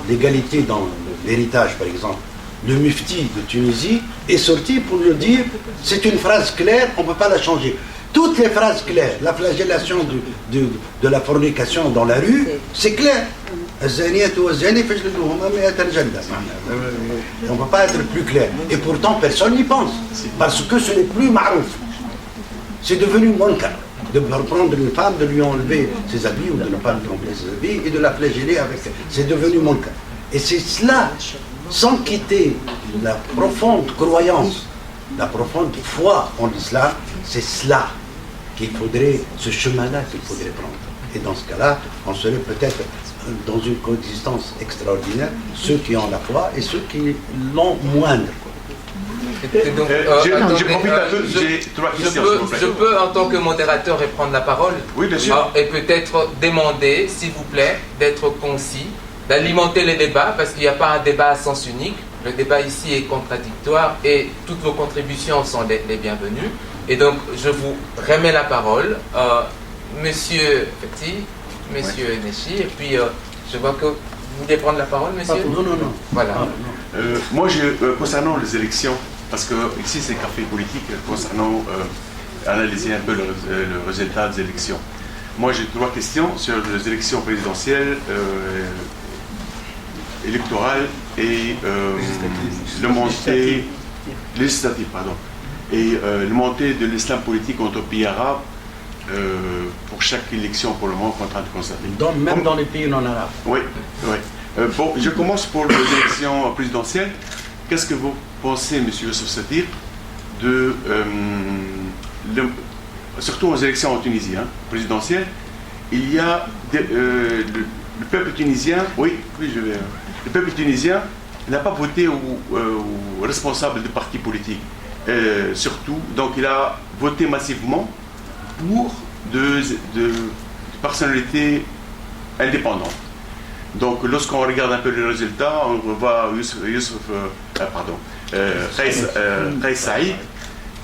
Speaker 2: l'égalité dans l'héritage, par exemple, le mufti de Tunisie est sorti pour le dire, c'est une phrase claire, on ne peut pas la changer. Toutes les phrases claires, la flagellation de la fornication dans la rue, c'est clair. On ne peut pas être plus clair. Et pourtant, personne n'y pense. Parce que ce n'est plus marouf. C'est devenu munkar. De reprendre une femme, de lui enlever ses habits, ou de ne pas lui enlever ses habits, et de la flageller avec. C'est devenu munkar. Et c'est cela, sans quitter la profonde croyance, la profonde foi en l'islam, c'est cela qu'il faudrait, ce chemin-là qu'il faudrait prendre. Et dans ce cas-là, on serait peut-être dans une coexistence extraordinaire, ceux qui ont la foi et ceux qui l'ont moindre.
Speaker 1: Donc, je peux, en tant que modérateur, reprendre la parole.
Speaker 5: Oui, bien sûr.
Speaker 1: Et peut-être demander, s'il vous plaît, d'être concis, d'alimenter les débats, parce qu'il n'y a pas un débat à sens unique. Le débat ici est contradictoire et toutes vos contributions sont les bienvenues. Et donc, je vous remets la parole, Monsieur Petit, Monsieur Nechi, et puis je vois que vous vouliez prendre la parole, Monsieur.
Speaker 2: Non.
Speaker 1: Voilà.
Speaker 5: Moi, concernant les élections, parce que ici c'est café politique, concernant analyser un peu le résultat des élections. Moi, j'ai 3 questions sur les élections présidentielles, électorales et le montée législative, pardon, et le montée de l'islam politique entre pays arabes pour chaque élection pour le moment qu'on est en train de constater.
Speaker 2: Même dans les pays non arabes.
Speaker 5: Oui. Bon, je commence pour les élections présidentielles. Qu'est-ce que vous pensez, M. Youssef Satir, surtout aux élections en Tunisie, présidentielles, il y a le peuple tunisien, le peuple tunisien n'a pas voté aux responsables des partis politiques, surtout, donc il a voté massivement pour de personnalités indépendantes. Donc, lorsqu'on regarde un peu les résultats, on voit Kais Saïd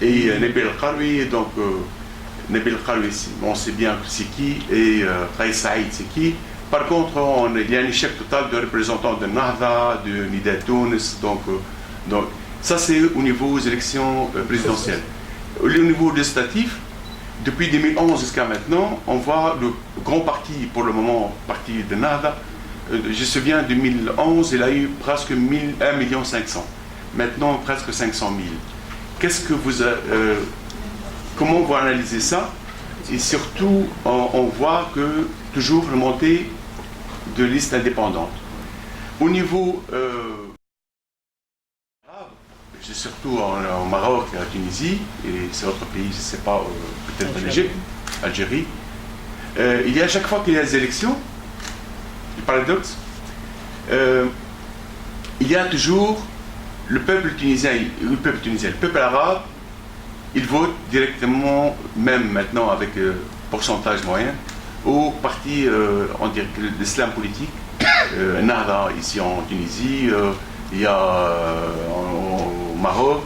Speaker 5: et Nabil Al-Qaroui. Donc, Nabil Al-Qaroui, on sait bien c'est qui, et Qais Saïd, c'est qui. Par contre, il y a un échec total de représentants de Nahda, de Nida Tunis. Donc, ça, c'est au niveau des élections présidentielles. Au niveau législatif, depuis 2011 jusqu'à maintenant, on voit le grand parti, pour le moment, parti de Nahda. Je me souviens, en 2011, il a eu presque 1,5 million. Maintenant, presque 500 000. Qu'est-ce que comment vous analysez ça? Et surtout, on voit que toujours une montée de listes indépendantes. Au niveau surtout au Maroc et en Tunisie, et c'est autre pays, je ne sais pas, peut-être en Égypte, Algérie, il y a à chaque fois qu'il y a des élections, le paradoxe, il y a toujours le peuple tunisien, le peuple arabe, il vote directement, même maintenant avec pourcentage moyen, au parti, on dirait que l'islam politique, Nahda ici en Tunisie, il y a au Maroc,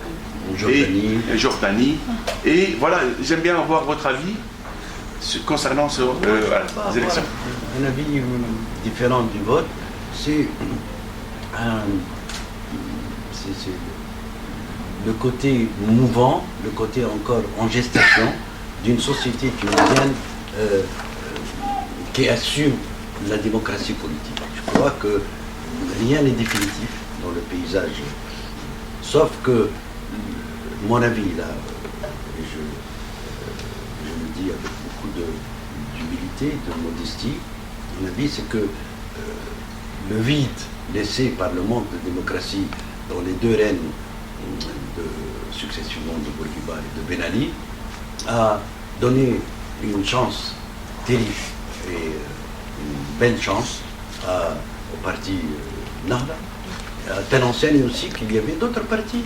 Speaker 5: et Jordanie. Et voilà, j'aime bien avoir votre avis concernant les élections.
Speaker 2: Un avis différent du vote, c'est le côté mouvant, le côté encore en gestation d'une société tunisienne qui assume la démocratie politique. Je crois que rien n'est définitif dans le paysage, sauf que, mon avis, là, et je le dis avec beaucoup d'humilité, de modestie, mon avis, c'est que le vide laissé par le manque de démocratie dans les deux règnes de succession de Bourguiba et de Ben Ali a donné une chance terrible et une belle chance au parti Nahda, à telle enseigne aussi qu'il y avait d'autres partis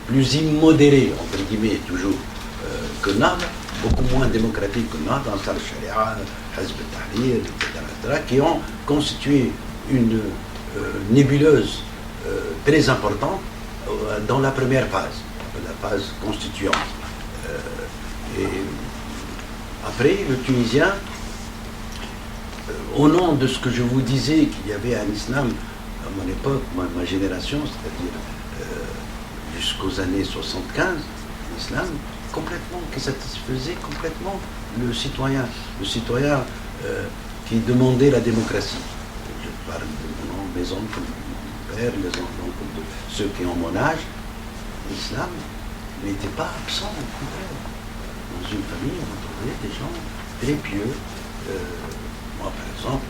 Speaker 2: plus immodérés, entre guillemets, toujours, que Nahda, beaucoup moins démocratiques que Nahda, Ansar al-Sharia, Hizb al-Tahrir, etc., qui ont constitué une nébuleuse très importante dans la première phase, la phase constituante. Et après, le Tunisien, au nom de ce que je vous disais, qu'il y avait un islam, à mon époque, ma génération, c'est-à-dire jusqu'aux années 75, l'islam complètement, qui satisfaisait complètement le citoyen qui demandait la démocratie. Je parle de mes oncles, mon père, les oncles de ceux qui ont mon âge. L'islam n'était pas absent, au contraire. Dans une famille, on trouvait des gens très pieux. Moi, par exemple,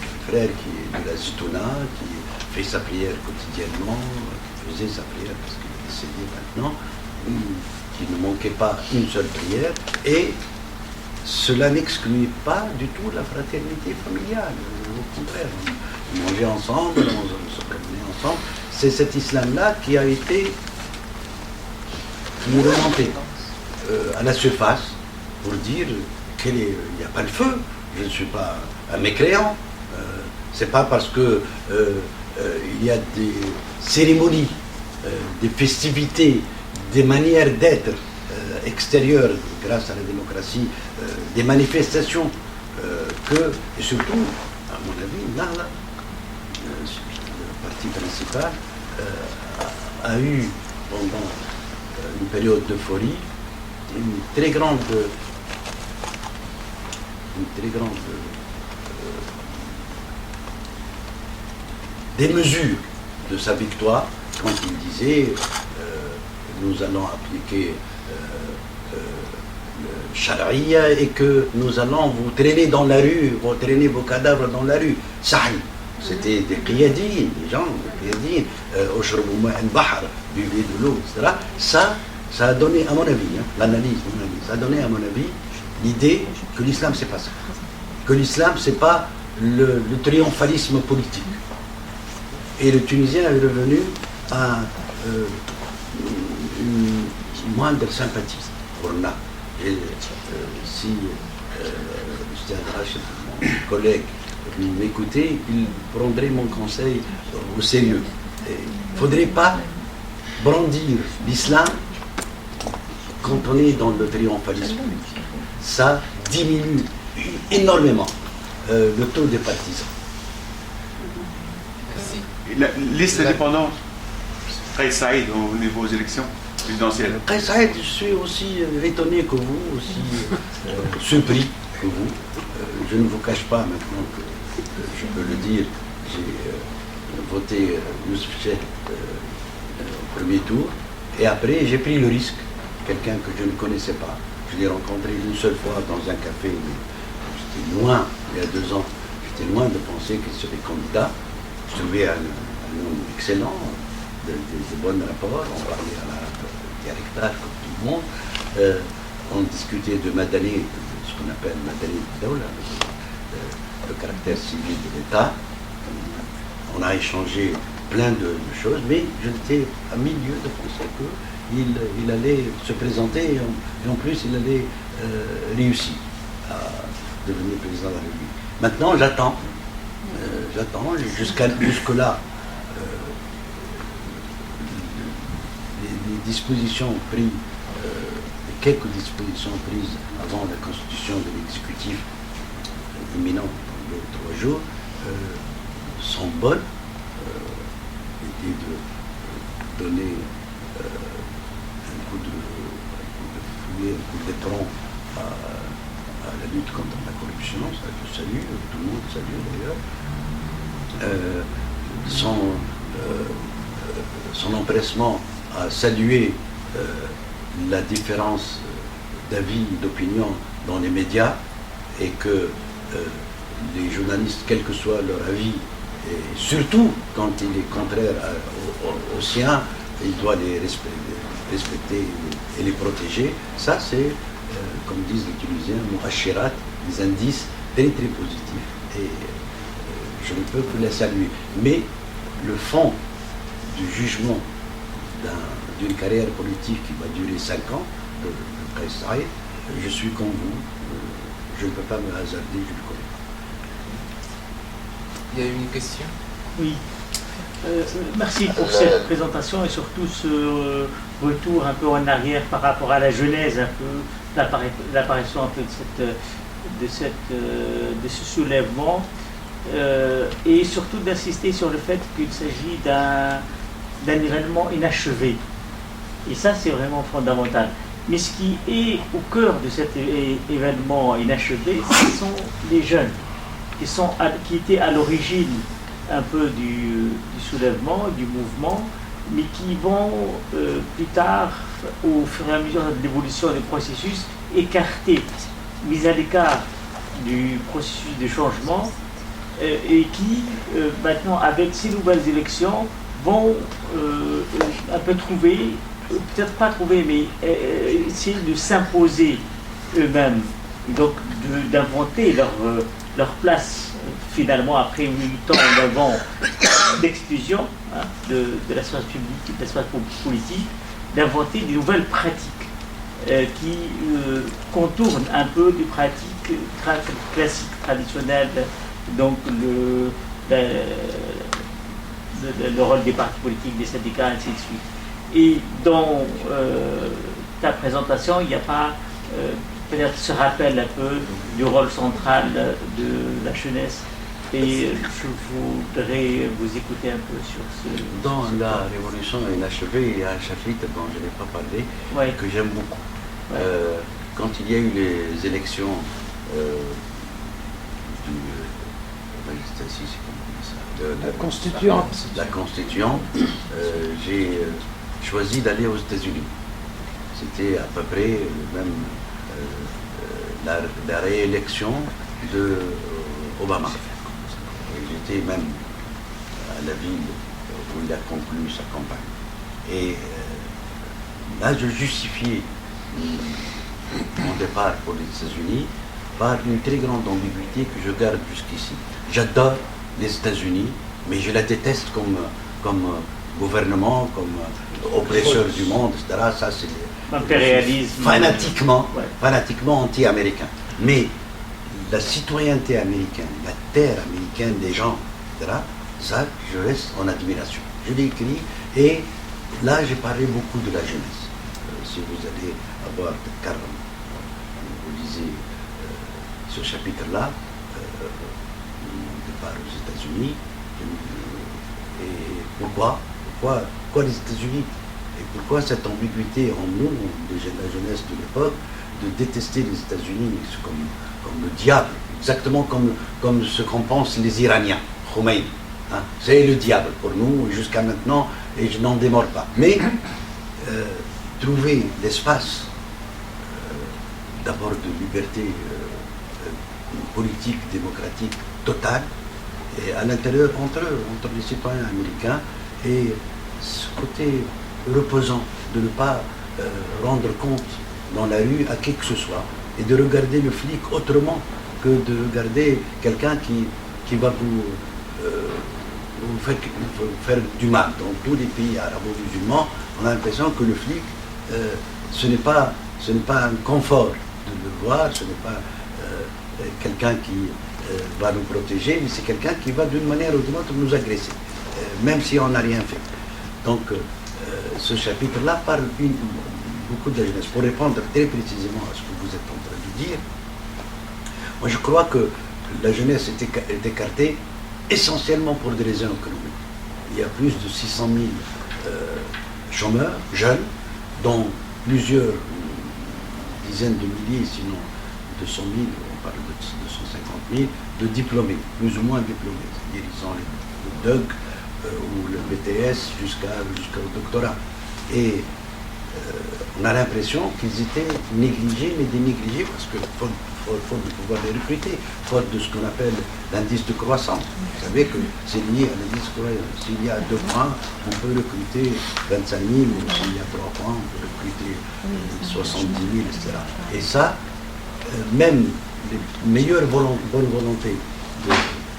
Speaker 2: un frère qui est de la Zitouna, qui fait sa prière quotidiennement, qui faisait sa prière parce qu'il est décédé maintenant, qui ne manquait pas une seule prière, et cela n'excluait pas du tout la fraternité familiale. Au contraire, on mangeait ensemble, on se promenait ensemble. C'est cet islam-là qui a été remonté à la surface pour dire qu'il n'y a pas le feu. Je ne suis pas un mécréant. C'est pas parce que il y a des cérémonies, des festivités, des manières d'être extérieures grâce à la démocratie, des manifestations et surtout, à mon avis, Nahda, le parti principal, a eu pendant une période d'euphorie une très grande démesure de sa victoire quand il disait nous allons appliquer le charia et que nous allons vous traîner dans la rue, vous traîner vos cadavres dans la rue. Sahi. C'était des qiyadines, des gens, des qiyadines, buvez de l'eau, etc. Ça a donné, à mon avis, l'analyse, ça a donné, à mon avis, l'idée que l'islam, c'est pas ça. Que l'islam, c'est pas le triomphalisme politique. Et le Tunisien est revenu à une moindre sympathie pour là. Et si mon collègue m'écoutait, il prendrait mon conseil au sérieux. il ne faudrait pas brandir l'islam quand on est dans le triomphalisme. Ça diminue énormément le taux des partisans.
Speaker 1: Merci.
Speaker 5: La liste indépendante, Kais Saïd au niveau des élections présidentielles.
Speaker 2: Kais Saïd, je suis aussi étonné que vous, aussi surpris que vous. Je ne vous cache pas maintenant que je peux le dire, j'ai voté Youssef Cheb au premier tour, et après j'ai pris le risque, quelqu'un que je ne connaissais pas. Je l'ai rencontré une seule fois dans un café, j'étais loin, il y a 2 ans, j'étais loin de penser qu'il serait candidat. Je trouvais un homme excellent, de bons rapports, on parlait à l'arabe dialectal comme tout le monde, on discutait de Madani, de ce qu'on appelle Madani Daoula, le caractère civil de l'État. On a échangé plein de choses, mais je n'étais à milieu de penser qu'il allait se présenter et en plus il allait réussir à devenir président de la République. Maintenant, j'attends jusque-là. Les dispositions prises, quelques dispositions prises avant la constitution de l'exécutif imminente dans 2 ou 3 jours sont bonnes. L'idée de donner un coup de fouet, un coup d'éperon à la lutte contre la corruption, ça je salue, tout le monde salue d'ailleurs. Son empressement à saluer la différence d'avis, d'opinion dans les médias, et que les journalistes, quel que soit leur avis, et surtout quand il est contraire au sien, il doit les respecter et les protéger. Ça, c'est, comme disent les Tunisiens, mu'ashirat, des indices très très positifs. Et je ne peux que les saluer. Mais le fond du jugement d'une carrière politique qui va durer 5 ans, de Kais Saïd, je suis comme vous, je ne peux pas me hasarder, je le connais pas.
Speaker 1: Il y a une question?
Speaker 3: Oui. Merci pour cette présentation et surtout ce retour un peu en arrière par rapport à la genèse, un peu l'apparition un peu de ce soulèvement, et surtout d'insister sur le fait qu'il s'agit d'un événement inachevé. Et ça, c'est vraiment fondamental. Mais ce qui est au cœur de cet événement inachevé, ce sont les jeunes qui étaient à l'origine un peu du soulèvement, du mouvement, mais qui vont plus tard, au fur et à mesure de l'évolution des processus, écartés, mis à l'écart du processus de changement, et qui, maintenant, avec ces nouvelles élections, vont un peu trouver, peut-être pas trouver, mais essayer de s'imposer eux-mêmes, donc d'inventer leur place, finalement, après 8 ans d'avant d'exclusion de l'espace public, de l'espace politique, d'inventer des nouvelles pratiques qui contournent un peu des pratiques classiques, traditionnelles, donc le rôle des partis politiques, des syndicats, ainsi de suite. Et dans ta présentation, il n'y a pas peut-être ce rappel un peu du rôle central de la jeunesse, et je voudrais vous écouter un peu sur ce...
Speaker 2: Dans la révolution inachevée, il y a un chapitre dont je n'ai pas parlé, que j'aime beaucoup. Quand il y a eu les élections la constituante, j'ai choisi d'aller aux États-Unis. C'était à peu près même la réélection de Obama. J'étais même à la ville où il a conclu sa campagne. Et là, je justifiais mon départ pour les États-Unis par une très grande ambiguïté que je garde jusqu'ici. J'adore les États-Unis, mais je la déteste comme gouvernement, comme oppresseur du monde, etc. Ça, c'est
Speaker 3: l'impérialisme.
Speaker 2: Fanatiquement anti-américain. Mais la citoyenneté américaine, la terre américaine des gens, etc., ça, je reste en admiration. Je l'ai écrit et là j'ai parlé beaucoup de la jeunesse. Si vous allez avoir car vous lisez ce chapitre-là, mon départ aux États-Unis, et pourquoi les États-Unis? Et pourquoi cette ambiguïté en nous, de la jeunesse de l'époque, de détester les États-Unis comme le diable, exactement comme ce qu'en pensent les Iraniens, Khomeini. Hein? C'est le diable pour nous jusqu'à maintenant et je n'en démords pas. Mais trouver l'espace d'abord de liberté politique, démocratique totale, et à l'intérieur entre les citoyens américains, et ce côté reposant de ne pas rendre compte dans la rue à qui que ce soit, et de regarder le flic autrement que de regarder quelqu'un qui va vous faire du mal. Dans tous les pays arabo-musulmans, on a l'impression que le flic, ce n'est pas un confort de le voir, ce n'est pas quelqu'un qui va nous protéger, mais c'est quelqu'un qui va d'une manière ou d'une autre nous agresser, même si on n'a rien fait. Donc ce chapitre-là parle beaucoup de la jeunesse. Pour répondre très précisément à ce que vous êtes en train de dire, moi je crois que la jeunesse est écartée essentiellement pour des raisons économiques. Il y a plus de 600 000 chômeurs, jeunes, dont plusieurs dizaines de milliers, sinon 200 000, on parle de 250 000, de diplômés, plus ou moins diplômés. C'est-à-dire ils ont le DUG ou le BTS jusqu'au doctorat. Et on a l'impression qu'ils étaient négligés, mais dénégligés parce que faute de pouvoir les recruter, faute de ce qu'on appelle l'indice de croissance. Vous savez que c'est lié à l'indice de croissance. S'il y a 2 points, on peut recruter 25 000, ou s'il y a 3 points, on peut recruter 70 000, etc. Et ça, même les meilleures bonnes volontés de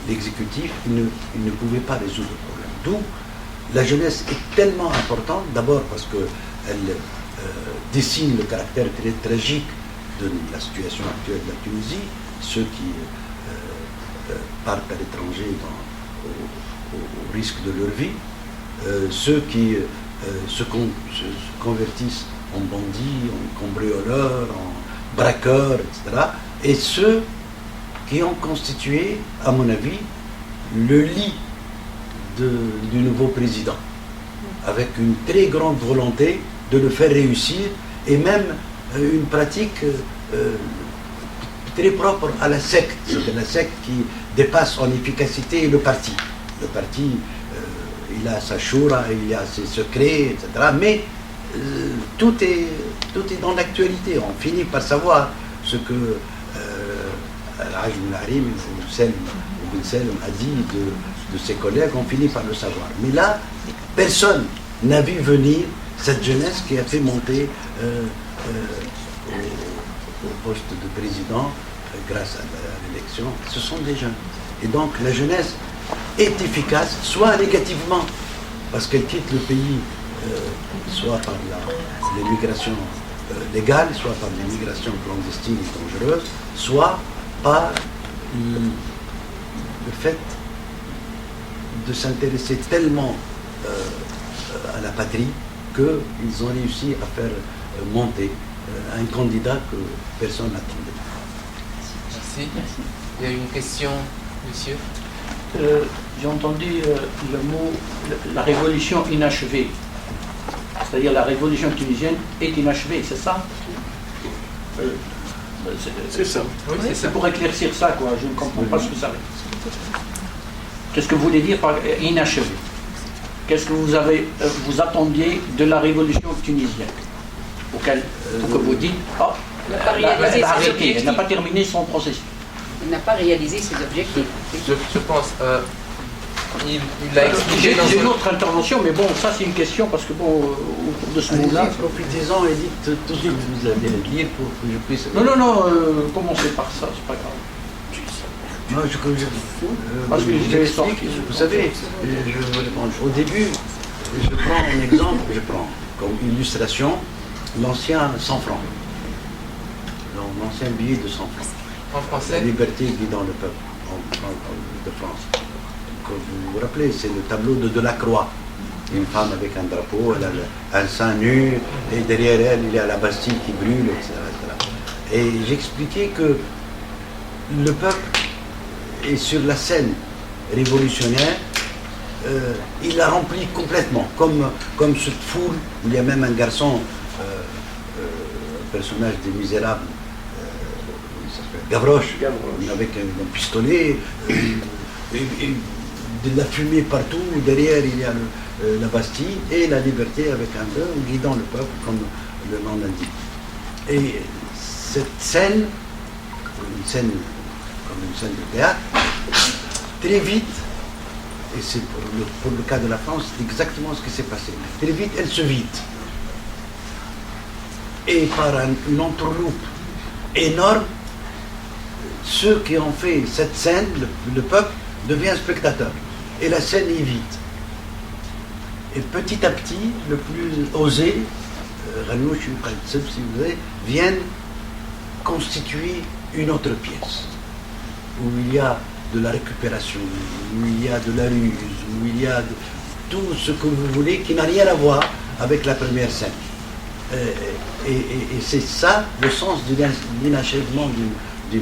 Speaker 2: l'exécutif, ils ne pouvaient pas résoudre le problème. D'où la jeunesse est tellement importante, d'abord parce qu'elle dessine le caractère très tragique de la situation actuelle de la Tunisie, ceux qui partent à l'étranger au risque de leur vie, ceux qui se convertissent en bandits, en cambrioleurs, en braqueurs, etc. Et ceux qui ont constitué, à mon avis, le lit du nouveau président, avec une très grande volonté de le faire réussir, et même une pratique très propre à la secte. C'est la secte qui dépasse en efficacité le parti. Le parti, il a sa choura, il a ses secrets, etc. Mais tout est dans l'actualité. On finit par savoir ce que Al-Hajj Al-Harim Ibn Salem a dit de ses collègues, on finit par le savoir. Mais là, personne n'a vu venir cette jeunesse qui a fait monter au poste de président grâce à l'élection. Ce sont des jeunes. Et donc la jeunesse est efficace, soit négativement, parce qu'elle quitte le pays, soit par l'immigration légale, soit par l'immigration clandestine et dangereuse, soit par le fait de s'intéresser tellement à la patrie qu'ils ont réussi à faire monter un candidat que personne n'attendait.
Speaker 1: Merci. Il y a une question, monsieur.
Speaker 4: J'ai entendu le mot la révolution inachevée. C'est-à-dire la révolution tunisienne est inachevée, c'est ça?
Speaker 5: C'est ça.
Speaker 1: Oui, c'est ça.
Speaker 4: C'est pour éclaircir ça, quoi. Je ne comprends pas ce que ça veut dire. Qu'est-ce que vous voulez dire par inachevé? Qu'est-ce que vous attendiez de la révolution tunisienne? Pour que vous dites, elle n'a pas terminé son processus.
Speaker 6: Il n'a pas réalisé ses objectifs.
Speaker 1: Je pense, il a expliqué dans
Speaker 4: J'ai une autre intervention, mais bon, ça c'est une question, parce que bon, autour de ce mot-là...
Speaker 2: Profitez-en et dites tout de suite, vous allez le dire pour que je puisse...
Speaker 4: Non, commencez par ça, c'est pas grave.
Speaker 2: Moi,
Speaker 4: Parce que je vais sortir.
Speaker 2: Vous savez, je vais répondre. Au début, je prends un exemple, je prends comme illustration l'ancien 100 francs. L'ancien billet de 100 francs.
Speaker 1: en français.
Speaker 2: La liberté guidant le peuple de France. Comme vous vous rappelez, c'est le tableau de Delacroix. une femme avec un drapeau, elle a un sein nu, et derrière elle, il y a la Bastille qui brûle, etc. Et j'expliquais que le peuple est sur la scène révolutionnaire, il la remplit complètement, comme cette foule, où il y a même un garçon, un personnage des Misérables, Gavroche, avec un pistolet, et de la fumée partout, derrière il y a la Bastille, et la liberté avec un feu, guidant le peuple, comme le nom l'indique. Et cette scène, comme une scène de théâtre, très vite, et c'est pour le cas de la France, c'est exactement ce qui s'est passé. Très vite, elle se vide. Et par une entourloupe énorme, ceux qui ont fait cette scène, le peuple, devient spectateur. Et la scène est vide. Et petit à petit, le plus osé, Ranouch, si vous voulez, viennent constituer une autre pièce, où il y a de la récupération, où il y a de la ruse, où il y a tout ce que vous voulez qui n'a rien à voir avec la première scène. Et c'est ça le sens de l'inachèvement d'une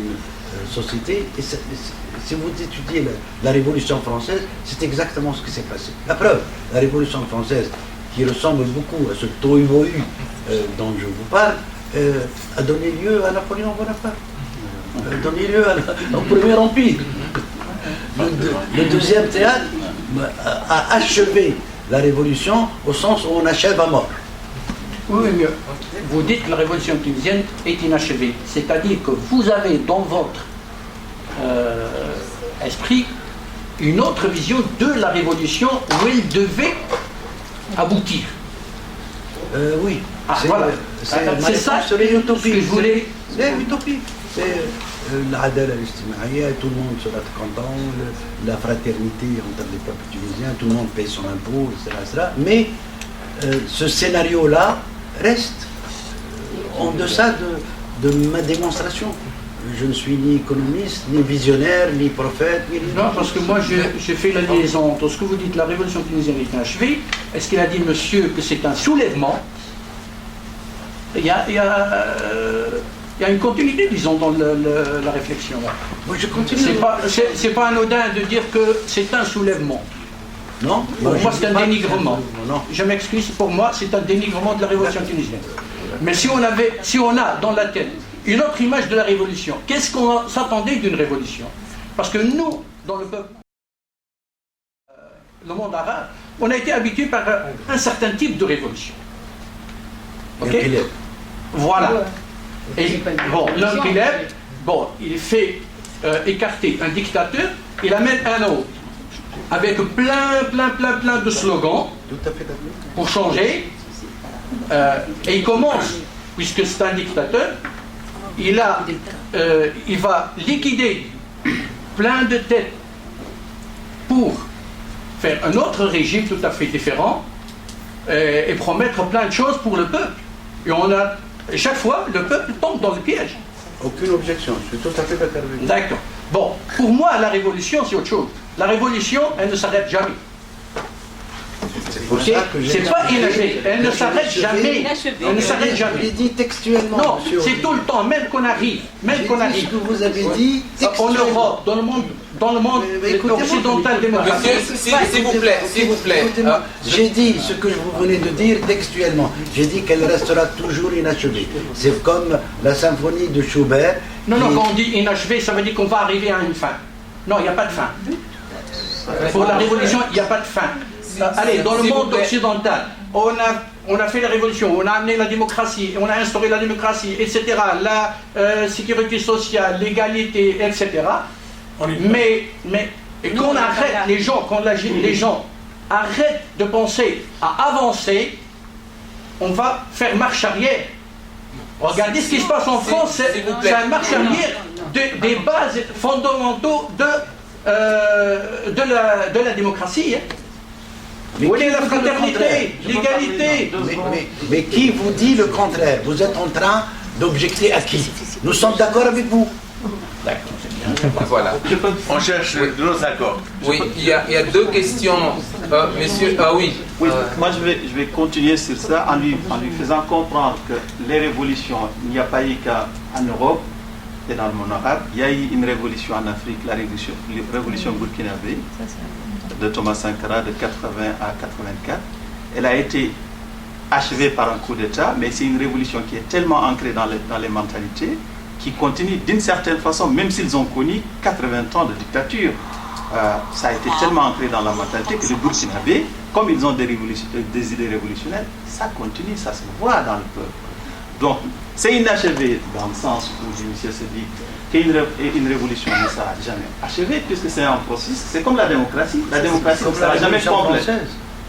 Speaker 2: société. Et si vous étudiez la Révolution française, c'est exactement ce qui s'est passé. La preuve, la Révolution française, qui ressemble beaucoup à ce tohu-bohu dont je vous parle, a donné lieu à Napoléon Bonaparte, a donné lieu au Premier Empire. Le deuxième théâtre a achevé la Révolution au sens où on achève à mort.
Speaker 4: Oui, mais vous dites que la révolution tunisienne est inachevée. C'est-à-dire que vous avez dans votre esprit une autre vision de la révolution où elle devait aboutir.
Speaker 2: Oui.
Speaker 4: Voilà. C'est ça
Speaker 2: sur les utopies.
Speaker 4: Ce que je voulais.
Speaker 2: C'est l'utopie. C'est l'adala al-ijtimaïa, tout le monde sera content, la fraternité entre les peuples tunisiens, tout le monde paye son impôt, etc. Mais ce scénario-là reste en deçà de ma démonstration. Je ne suis ni économiste, ni visionnaire, ni prophète, ni...
Speaker 4: Non, parce que moi j'ai fait la liaison entre ce que vous dites, la révolution tunisienne est inachevée. Est-ce qu'il a dit, monsieur, que c'est un soulèvement? Il y a une continuité, disons, dans la réflexion.
Speaker 2: Moi, je continue.
Speaker 4: C'est pas anodin de dire que c'est un soulèvement.
Speaker 2: Non.
Speaker 4: Pour moi, c'est un dénigrement.
Speaker 2: Non.
Speaker 4: Je m'excuse, pour moi, c'est un dénigrement de la révolution tunisienne. Mais si on a dans la tête une autre image de la révolution, qu'est-ce qu'on s'attendait d'une révolution? Parce que nous, dans le peuple, le monde arabe, on a été habitué par un certain type de révolution. Ok? Voilà. Et bon, l'Inqilab, bon, il fait écarter un dictateur, il amène un autre, avec plein de slogans pour changer. Et il commence, puisque c'est un dictateur, il va liquider plein de têtes pour faire un autre régime tout à fait différent et promettre plein de choses pour le peuple. Et chaque fois, le peuple tombe dans le piège.
Speaker 2: Aucune objection, je suis tout à fait d'accord avec vous.
Speaker 4: D'accord. Bon, pour moi, la révolution, c'est autre chose. La révolution, elle ne s'arrête jamais.
Speaker 2: C'est pour ça que
Speaker 4: c'est pas inachevé. Elle ne s'arrête jamais. Elle ne s'arrête
Speaker 2: Je
Speaker 4: jamais.
Speaker 2: l'ai dit textuellement.
Speaker 4: Non,
Speaker 2: monsieur.
Speaker 4: c'est tout le temps, même qu'on arrive.
Speaker 2: J'ai dit ce que vous avez dit
Speaker 4: En
Speaker 2: textuellement.
Speaker 4: Europe, dans le monde
Speaker 2: écoutez-moi,
Speaker 4: occidental démocratique.
Speaker 1: Monsieur, s'il vous plaît.
Speaker 2: Écoutez-moi, j'ai dit ce que vous venez de dire textuellement. J'ai dit qu'elle restera toujours inachevée. C'est comme la symphonie de Schubert.
Speaker 4: Non, quand on dit inachevé, ça veut dire qu'on va arriver à une fin. Non, il n'y a pas de fin. Pour la révolution, il n'y a pas de fin. Allez, dans le monde occidental, on a fait la révolution, on a amené la démocratie, on a instauré la démocratie, etc., la sécurité sociale, l'égalité, etc. Mais qu'on arrête les gens, les gens arrêtent de penser à avancer, on va faire marche arrière. Regardez ce qui se passe en France, c'est une marche arrière des bases fondamentaux de la démocratie. Où est la fraternité, l'égalité?
Speaker 2: Mais qui vous dit le contraire? Vous êtes en train d'objecter à qui? Nous sommes d'accord avec vous.
Speaker 4: D'accord.
Speaker 1: Voilà.
Speaker 5: On cherche de nos accords.
Speaker 1: Oui, il y a deux questions. Monsieur, oui.
Speaker 7: Oui, moi je vais continuer sur ça en lui faisant comprendre que les révolutions, il n'y a pas eu qu'en Europe et dans le monde arabe. Il y a eu une révolution en Afrique, la révolution burkinabé de Thomas Sankara de 80 à 84. Elle a été achevée par un coup d'État, mais c'est une révolution qui est tellement ancrée dans les mentalités, qui continue d'une certaine façon, même s'ils ont connu 80 ans de dictature. Ça a été tellement ancré dans la mentalité que les Burkinabés, comme ils ont des idées révolutionnaires, ça continue, ça se voit dans le peuple. Donc, c'est inachevé dans le sens où le monsieur se dit qu'une révolution ne sera jamais achevée, puisque c'est un processus. C'est comme la démocratie. La démocratie ne sera jamais complète.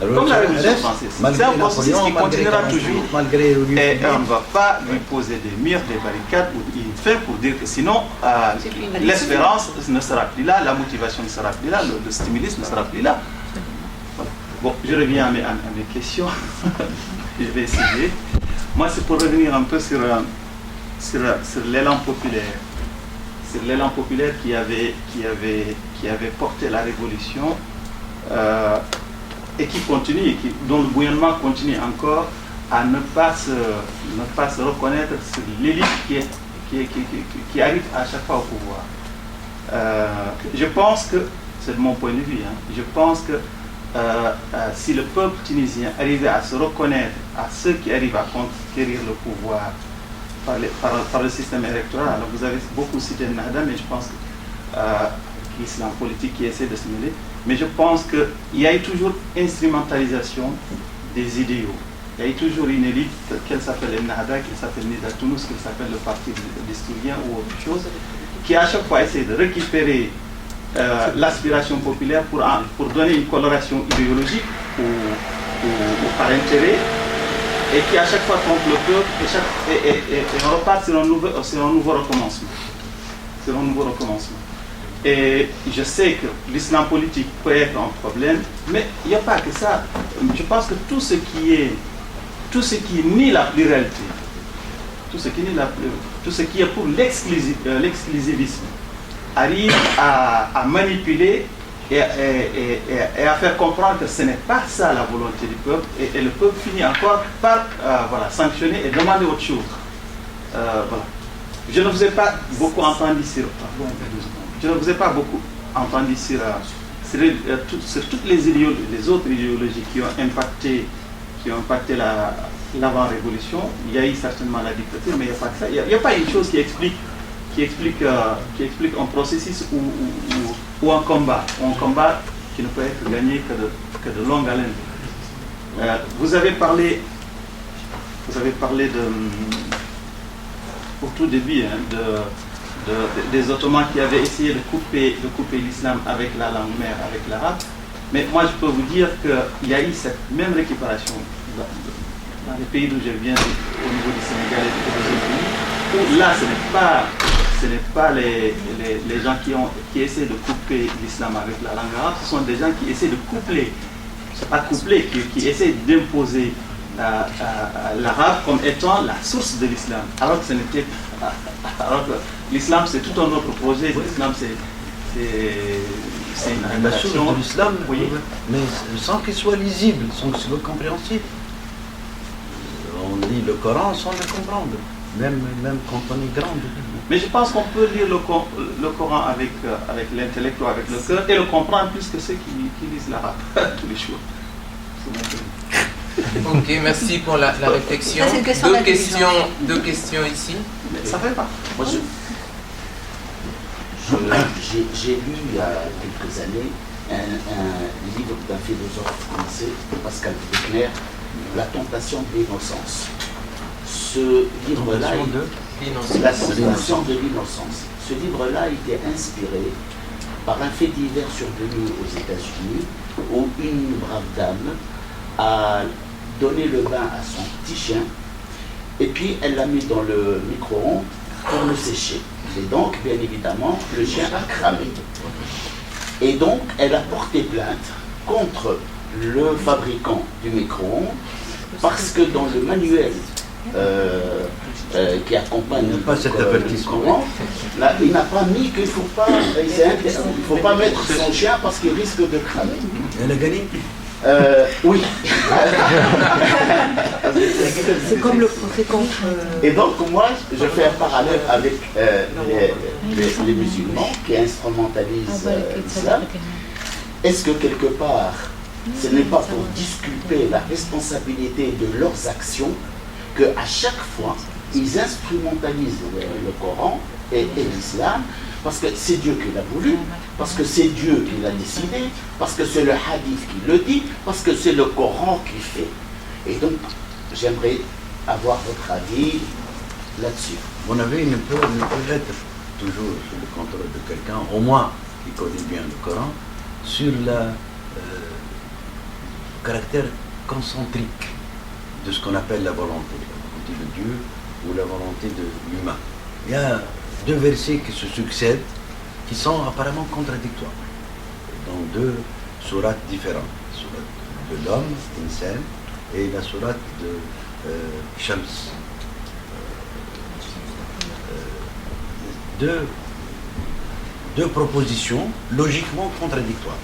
Speaker 7: Comme la Révolution française. C'est un processus qui continuera toujours. Et on ne va pas lui poser des murs, des barricades ou une fin pour dire que sinon l'espérance ne sera plus là, la motivation ne sera plus là, le stimulus ne sera plus là. Voilà. Bon, je reviens à mes questions. Je vais essayer. Moi, c'est pour revenir un peu sur l'élan populaire. C'est l'élan populaire qui avait porté la révolution. Et qui continue, dont le gouvernement continue encore à ne pas se reconnaître sur l'élite qui arrive à chaque fois au pouvoir. Je pense que, c'est de mon point de vue, je pense que si le peuple tunisien arrivait à se reconnaître à ceux qui arrivent à conquérir le pouvoir par le système électoral, alors vous avez beaucoup cité Nahda, mais je pense que l'islam politique qui essaie de se mêler. Mais je pense qu'il y a eu toujours instrumentalisation des idéaux. Il y a eu toujours une élite, qu'elle s'appelle le Nahda, qu'elle s'appelle Nida Toulouse, qu'elle s'appelle le Parti des Stouriens ou autre chose, qui à chaque fois essaie de récupérer l'aspiration populaire pour donner une coloration idéologique ou par intérêt, et qui à chaque fois trompe le peuple et on repart sur un nouveau recommencement. Sur un nouveau recommencement. Et je sais que l'islam politique peut être un problème, mais il n'y a pas que ça. Je pense que tout ce qui nie la pluralité, tout ce qui est pour l'exclusivisme, arrive à manipuler et à faire comprendre que ce n'est pas ça la volonté du peuple, et le peuple finit encore par sanctionner et demander autre chose. Voilà. Je ne vous ai pas beaucoup entendu sur... Je ne vous ai pas beaucoup entendu sur toutes les autres idéologies qui ont impacté l'avant-révolution. Il y a eu certainement la dictature, mais il n'y a pas que ça. Il n'y a pas une chose qui explique un processus ou un combat qui ne peut être gagné que de longue haleine. Vous avez parlé au tout début des Ottomans qui avaient essayé de couper l'islam avec la langue mère, avec l'arabe. Mais moi, je peux vous dire qu'il y a eu cette même récupération dans les pays d'où je viens, au niveau du Sénégal et des autres pays, où là, ce n'est pas les gens qui essaient de couper l'islam avec la langue arabe, ce sont des gens qui essaient de coupler, c'est pas coupler, qui essaient d'imposer l'arabe comme étant la source de l'islam, alors que l'islam c'est tout un autre projet. L'islam c'est une
Speaker 2: la source de l'islam,
Speaker 7: oui,
Speaker 2: mais sans qu'il soit lisible, sans qu'il soit compréhensible. On lit le Coran sans le comprendre, même quand on est grand.
Speaker 7: Mais je pense qu'on peut lire le Coran avec l'intellect ou avec le cœur et le comprendre plus que ceux qui lisent l'arabe tous les jours.
Speaker 1: Ok, merci pour la réflexion.
Speaker 6: Ça,
Speaker 1: Deux questions ici.
Speaker 7: Mais ça fait pas.
Speaker 8: Moi, j'ai lu il y a quelques années un livre d'un philosophe français, Pascal Bruckner, La tentation de l'innocence. Ce livre-là, La tentation de l'innocence. Ce livre-là a été inspiré par un fait divers survenu aux États-Unis où une brave dame a donné le bain à son petit chien et puis elle l'a mis dans le micro-ondes pour le sécher. Et donc, bien évidemment, le chien a cramé. Et donc, elle a porté plainte contre le fabricant du micro-ondes parce que dans le manuel qui accompagne
Speaker 2: Il n'y a pas cet
Speaker 8: le
Speaker 2: avertissement.
Speaker 8: Coran, là, il n'a pas mis qu'il ne faut pas mettre son chien parce qu'il risque de cramer.
Speaker 2: Elle a gagné.
Speaker 8: Oui.
Speaker 6: C'est comme le contre.
Speaker 8: Et donc moi, je fais un parallèle avec les musulmans qui instrumentalisent l'islam. Est-ce que quelque part, ce n'est pas pour disculper la responsabilité de leurs actions qu'à chaque fois, ils instrumentalisent le Coran et l'islam, parce que c'est Dieu qui l'a voulu, parce que c'est Dieu qui l'a décidé, parce que c'est le hadith qui le dit, parce que c'est le Coran qui fait. Et donc, j'aimerais avoir votre avis là-dessus.
Speaker 2: Mon avis ne peut être toujours sous le contrôle de quelqu'un, au moins qui connaît bien le Coran, sur le caractère concentrique de ce qu'on appelle la volonté de Dieu ou la volonté de l'humain. Il y a deux versets qui se succèdent, qui sont apparemment contradictoires, dans deux sourates différentes. La sourate de l'homme, Insan, et la sourate de Shams. Deux propositions logiquement contradictoires.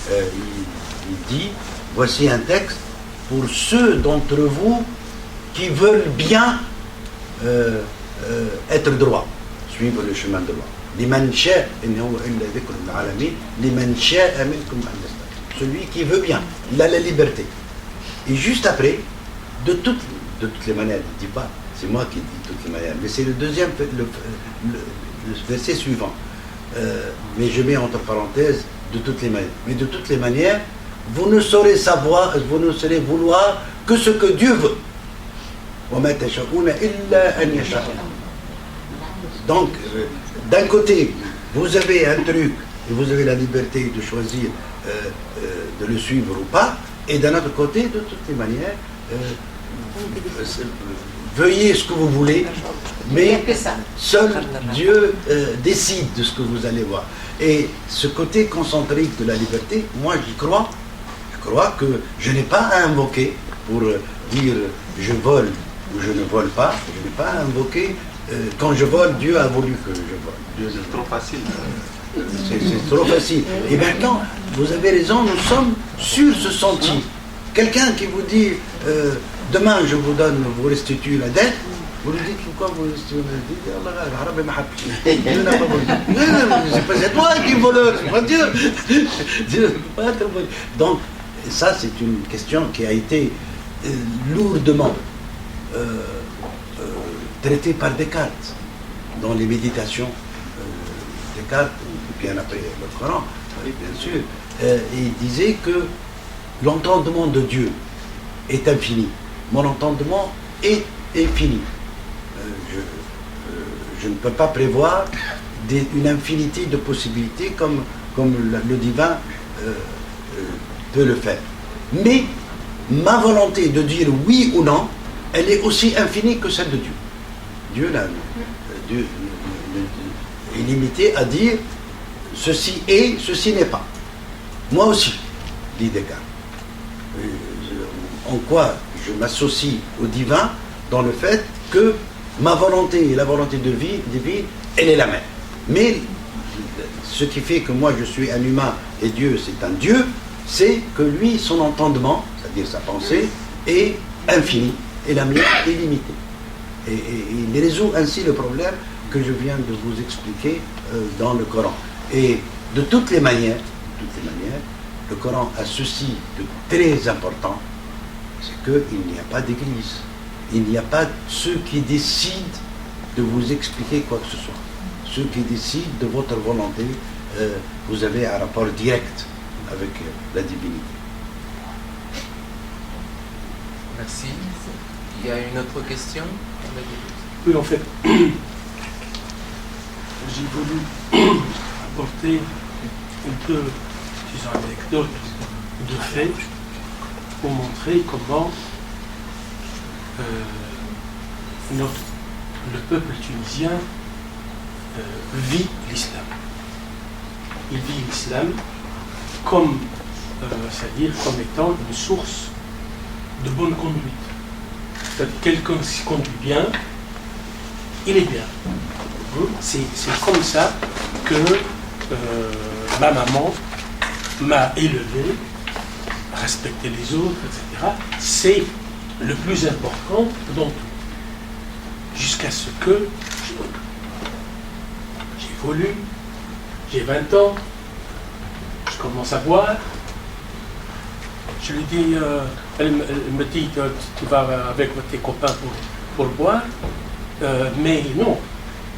Speaker 2: Il dit, voici un texte pour ceux d'entre vous qui veulent bien être droits, suivre le chemin de droit. Celui qui veut bien, il a la liberté. Et juste après, de toutes les manières, il ne dit pas, c'est moi qui dis de toutes les manières, mais c'est le deuxième, le verset suivant. Mais je mets entre parenthèses de toutes les manières. Mais de toutes les manières, vous ne saurez vouloir que ce que Dieu veut. Donc, d'un côté, vous avez un truc et vous avez la liberté de choisir de le suivre ou pas, et d'un autre côté, de toutes les manières, veuillez ce que vous voulez, mais seul Dieu décide de ce que vous allez voir. Et ce côté concentrique de la liberté, moi j'y crois. Je crois que je n'ai pas à invoquer pour dire je vole ou je ne vole pas. Je n'ai pas à invoquer quand je vole, Dieu a voulu que je vole.
Speaker 7: C'est trop facile.
Speaker 2: C'est trop facile. Et maintenant, vous avez raison, nous sommes sur ce sentier. Quelqu'un qui vous dit demain je vous restitue la dette, vous lui dites pourquoi vous restituez la dette. C'est toi qui es voleur, c'est pas Dieu. Dieu ne peut pas être voleur. Donc, ça c'est une question qui a été lourdement traitée par Descartes dans les méditations. Descartes, bien après le Coran, oui, bien sûr, il disait que l'entendement de Dieu est infini. Mon entendement est infini. Je ne peux pas prévoir une infinité de possibilités comme le divin peut le faire. Mais ma volonté de dire oui ou non, elle est aussi infinie que celle de Dieu. Dieu est limité à dire ceci est, ceci n'est pas. Moi aussi, dit Descartes. En quoi je m'associe au divin dans le fait que ma volonté et la volonté divine, elle est la même. Mais ce qui fait que moi je suis un humain et Dieu c'est un Dieu, c'est que lui, son entendement, c'est-à-dire sa pensée, est infini et la mienne est limitée. Et il résout ainsi le problème que je viens de vous expliquer dans le Coran. Et de toutes les manières, le Coran a ceci de très important, c'est qu'il n'y a pas d'église. Il n'y a pas ceux qui décident de vous expliquer quoi que ce soit. Ceux qui décident de votre volonté, vous avez un rapport direct avec la divinité.
Speaker 1: Merci. Il y a une autre question?
Speaker 9: Oui, en fait, j'ai voulu apporter un peu, disons, anecdote de fait pour montrer comment le peuple tunisien vit l'islam. Il vit l'islam comme, c'est-à-dire comme étant une source de bonne conduite. C'est-à-dire quelqu'un qui se conduit bien, il est bien. C'est comme ça que ma maman m'a élevé, respecter les autres, etc. C'est le plus important dans tout. Jusqu'à ce que j'évolue, j'ai 20 ans, je commence à boire. Je lui dis, elle me dit, tu vas avec tes copains pour boire. Mais non,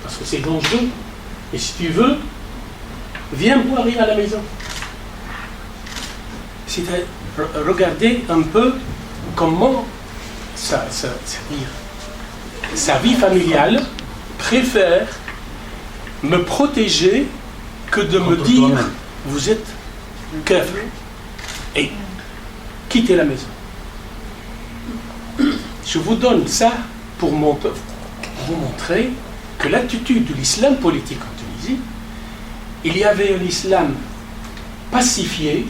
Speaker 9: parce que c'est dangereux. Et si tu veux, viens boire à la maison. C'est-à-dire, regardez un peu comment c'est-à-dire, sa vie familiale préfère me protéger que de me dire vous êtes kafir et quittez la maison. Je vous donne ça pour vous montrer que l'attitude de l'islam politique en Tunisie, il y avait l'islam pacifié,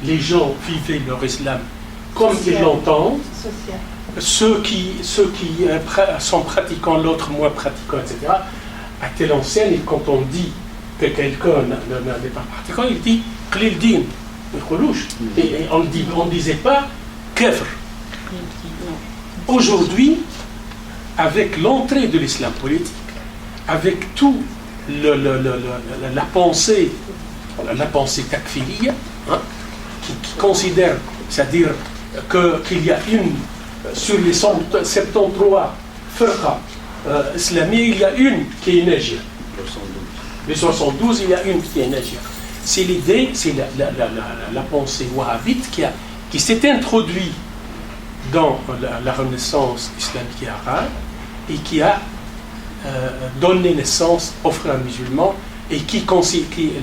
Speaker 9: les gens vivaient leur islam comme ils l'entendent, ceux qui sont pratiquants, l'autre moins pratiquant, etc. À telle enseigne, quand on dit que quelqu'un n'est pas pratiquant, il dit Qlil din, et on ne disait pas kafir. Aujourd'hui, avec l'entrée de l'islam politique, avec tout la pensée takfiriya, qui considère, c'est-à-dire qu'il y a sur les 73 firqa islamiques, il y a une qui est nagia. Les 72, il y a une qui est nagia. C'est l'idée, c'est la pensée wahhabite qui s'est introduite dans la Renaissance islamique et arabe et qui a donné naissance aux frères musulmans et qui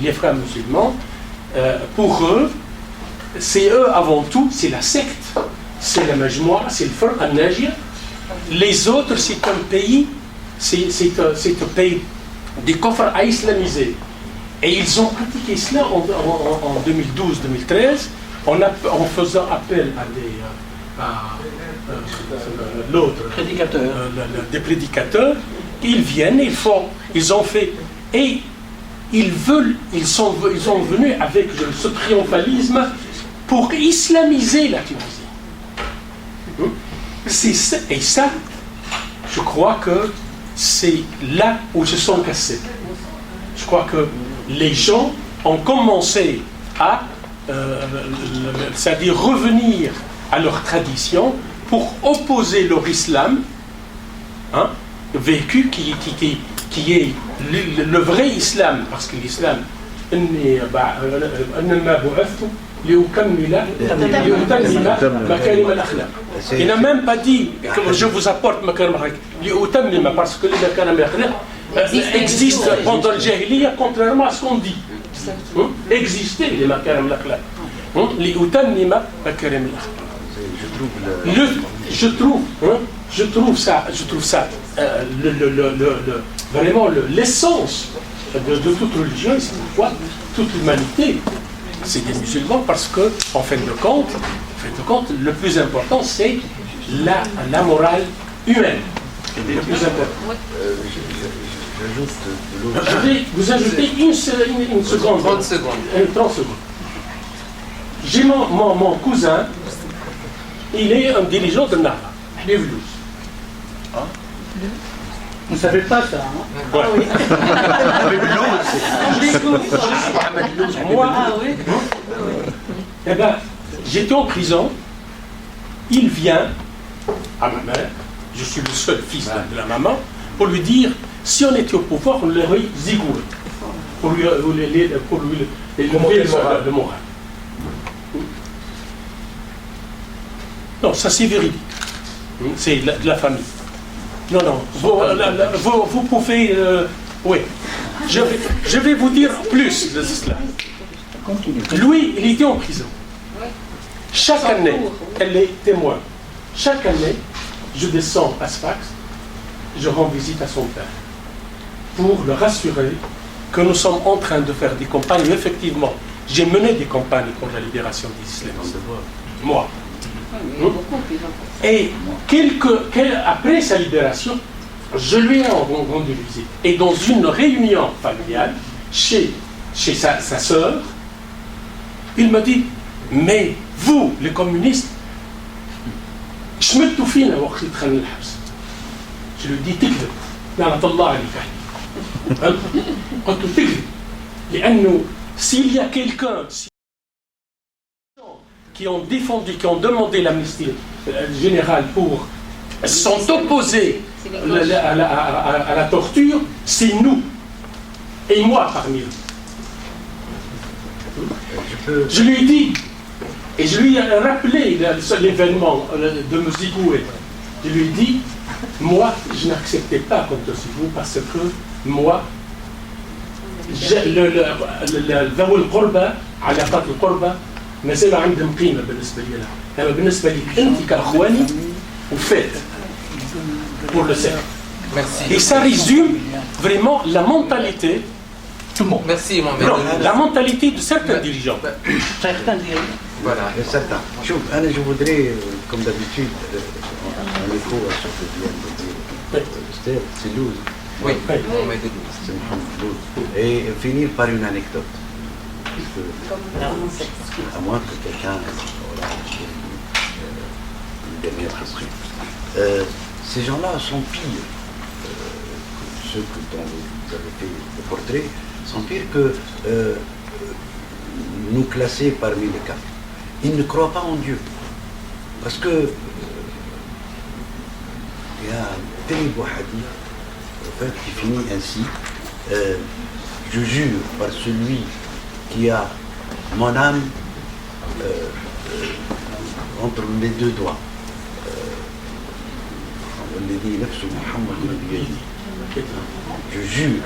Speaker 9: les frères musulmans, pour eux, c'est eux avant tout, c'est la secte, c'est la majmoua, c'est le Firqa al-Najia. Les autres, c'est un pays, c'est un pays des coffres à islamiser. Et ils ont pratiqué cela en 2012-2013 en faisant appel à l'autre
Speaker 4: prédicateur,
Speaker 9: des prédicateurs. Ils viennent, ils ont fait, et ils sont venus avec ce triomphalisme pour islamiser la Tunisie. Et ça, je crois que c'est là où se sont cassés. Je crois que les gens ont commencé à c'est-à-dire revenir à leur tradition pour opposer leur islam vécu qui est le vrai islam, parce que l'islam il n'a même pas dit que je vous apporte makarim al-akhlaq, parce que les makarim al-akhlaq existent pendant le jahiliya, contrairement à ce qu'on dit. Existaient les makarim al-akhlaq. Je trouve ça vraiment l'essence de toute religion, et c'est pourquoi toute l'humanité, c'est des musulmans, parce que, en fin de compte, le plus important, c'est la morale humaine. C'est le plus important. Je vais vous ajouter une seconde.
Speaker 1: 30 secondes.
Speaker 9: 30 secondes. J'ai mon cousin, il est un dirigeant de Nahda, les Vlous.
Speaker 3: Vous ne savez pas ça, hein?
Speaker 9: Ouais. Moi, eh ben, j'étais en prison, il vient à ma mère, je suis le seul fils de la maman, pour lui dire, si on était au pouvoir, on l'aurait zigouré, pour lui élever le moral. Non, ça c'est véridique. C'est de la famille. Non, vous pouvez... oui. Je vais vous dire plus de cela. Lui, il était en prison. Chaque année, elle est témoin. Chaque année, je descends à Sfax, je rends visite à son père, pour le rassurer que nous sommes en train de faire des campagnes. Effectivement, j'ai mené des campagnes pour la libération des islamistes. Moi. Et après sa libération, je lui ai rendu visite. Et dans une réunion familiale, chez sa sœur, il m'a dit, mais vous, les communistes, شمتوا فينا وقت دخلنا الحبس. Je lui dis تكذب. لعنة الله عليك. قلت له تكذب. لأنه s'il y a quelqu'un qui ont défendu, qui ont demandé l'amnistie générale pour sont opposés à la torture, c'est nous. Et moi parmi eux. Je lui ai dit, et je lui ai rappelé l'événement de Mzigoué. Je lui ai dit, moi, je n'acceptais pas contre vous parce que moi, ذوي القربى علاقات القربى ما زال عندهم قيمة بالنسبة لي. أما بالنسبة لي أنت كأخواني وفات pour le cercle.
Speaker 1: Merci.
Speaker 9: Et ça résume vraiment la mentalité. Tout le monde.
Speaker 1: Merci, Mohamed.
Speaker 9: Non, la mentalité de certains dirigeants.
Speaker 4: Certains dirigeants.
Speaker 1: Voilà.
Speaker 2: Certains. Je voudrais, comme d'habitude, en écho à ce que vient de dire Esther, c'est Louz.
Speaker 1: Oui, Mohamed
Speaker 2: C'est Mohamed Louz. Et finir par une anecdote. Parce que, à moins que quelqu'un ait une dernière question. Ces gens-là sont pires, ceux dont vous avez fait le portrait, sont pires que nous classer parmi les cas. Ils ne croient pas en Dieu. Parce que il y a un terrible hadith en fait, qui finit ainsi. Je jure par celui qui a mon âme entre les deux doigts. Je jure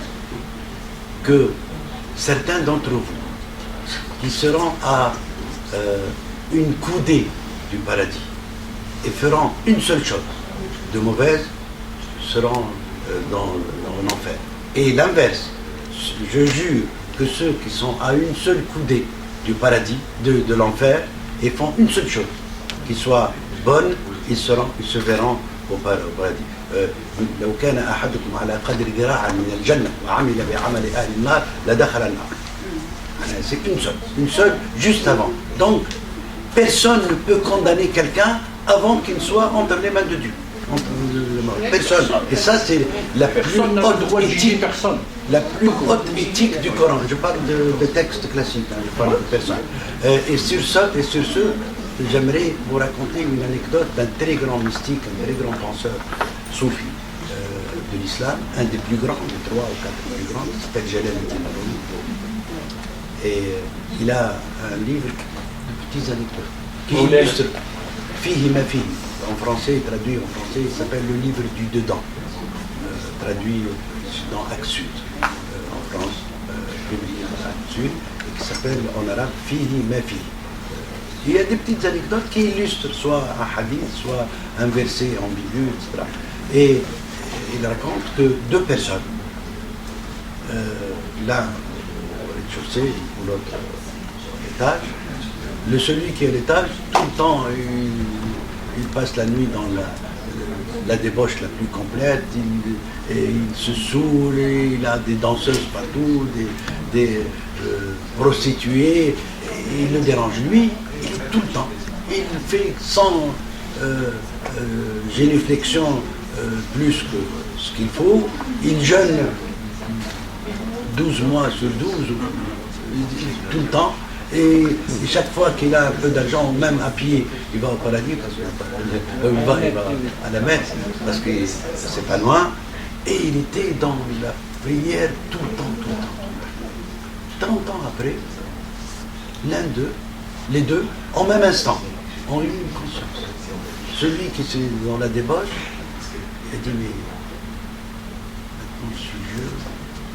Speaker 2: que certains d'entre vous qui seront à une coudée du paradis et feront une seule chose de mauvaise seront dans l'enfer. Et l'inverse, je jure que ceux qui sont à une seule coudée du paradis, de l'enfer, et font une seule chose, qui soit bonne, ils se verront au paradis. لو كان أحدكم على قدر ذراع من الجنة وعمل بعمل أهل النار لدخل النار. C'est une seule, juste avant. Donc, personne ne peut condamner quelqu'un avant qu'il soit entre les mains de Dieu. Personne. Et ça, c'est la plus haute éthique. La plus haute éthique du Coran. Je parle de textes classiques, hein, je parle de personne. Et sur ce, j'aimerais vous raconter une anecdote d'un très grand mystique, un très grand penseur soufi de l'islam, un des plus grands, des 3 ou 4 plus grands, qui s'appelle Jalaluddin Rumi. Et il a un livre de petites anecdotes qui illustre Fihi ma fihi. En français, traduit en français, il s'appelle le livre du dedans, traduit dans Actes Sud, en France, publié dans Actes Sud, et qui s'appelle en arabe Fihi ma fihi. Il y a des petites anecdotes qui illustrent soit un hadith, soit un verset ambigu, etc. Et il raconte que 2 personnes, l'un au rez-de-chaussée ou l'autre étage, celui qui est à l'étage, tout le temps, il passe la nuit dans la débauche la plus complète, il se saoule, il a des danseuses partout, des prostituées, et il le dérange. Lui, il est tout le temps. Il fait sans génuflexion plus que ce qu'il faut. Il jeûne 12 mois sur 12, tout le temps. Et chaque fois qu'il a un peu d'argent, même à pied, il va au paradis, parce qu'il va à la messe, parce que c'est pas loin. Et il était dans la prière tout le temps. 30 ans après, les deux, en même instant, ont eu une conscience. Celui qui est dans la débauche, il a dit, mais maintenant je suis vieux,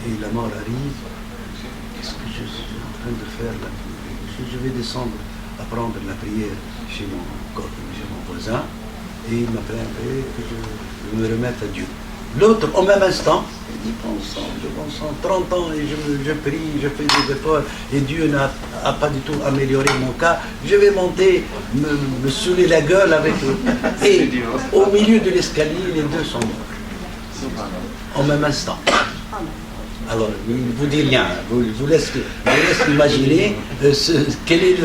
Speaker 2: et la mort arrive, qu'est-ce que je suis en train de faire là? Je vais descendre apprendre la prière chez mon voisin, et il m'a prié que je me remette à Dieu. L'autre, au même instant, il dit, bon sang, 30 ans, et je prie, je fais des efforts, et Dieu n'a n'a pas du tout amélioré mon cas. Je vais monter, me saouler la gueule avec eux. Et au milieu de l'escalier, les deux sont morts. En même instant. Alors, il ne vous dit rien. Je vous laisse imaginer quelle est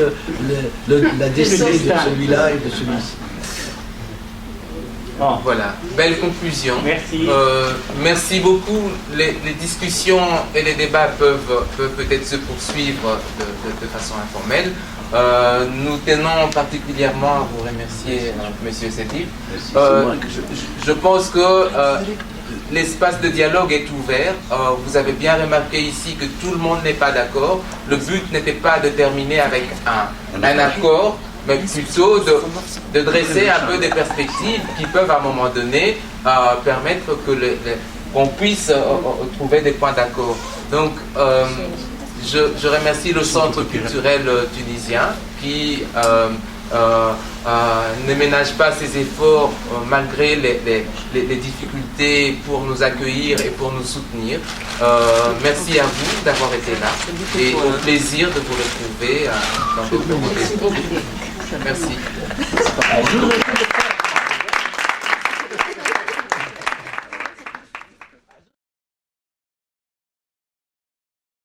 Speaker 2: la destinée de celui-là et de celui-ci.
Speaker 1: Oh. Voilà, belle conclusion.
Speaker 4: Merci.
Speaker 1: Merci beaucoup. Les discussions et les débats peuvent peut-être se poursuivre de façon informelle. Nous tenons particulièrement à vous remercier, Monsieur Sétif. Je pense que l'espace de dialogue est ouvert. Vous avez bien remarqué ici que tout le monde n'est pas d'accord. Le but n'était pas de terminer avec un accord, mais plutôt de dresser un peu des perspectives qui peuvent à un moment donné permettre qu'on puisse trouver des points d'accord. Donc, je remercie le Centre culturel tunisien qui ne ménage pas ses efforts malgré les difficultés pour nous accueillir et pour nous soutenir. Merci à vous d'avoir été là et au plaisir de vous retrouver dans d'autres rendez-vous. Merci.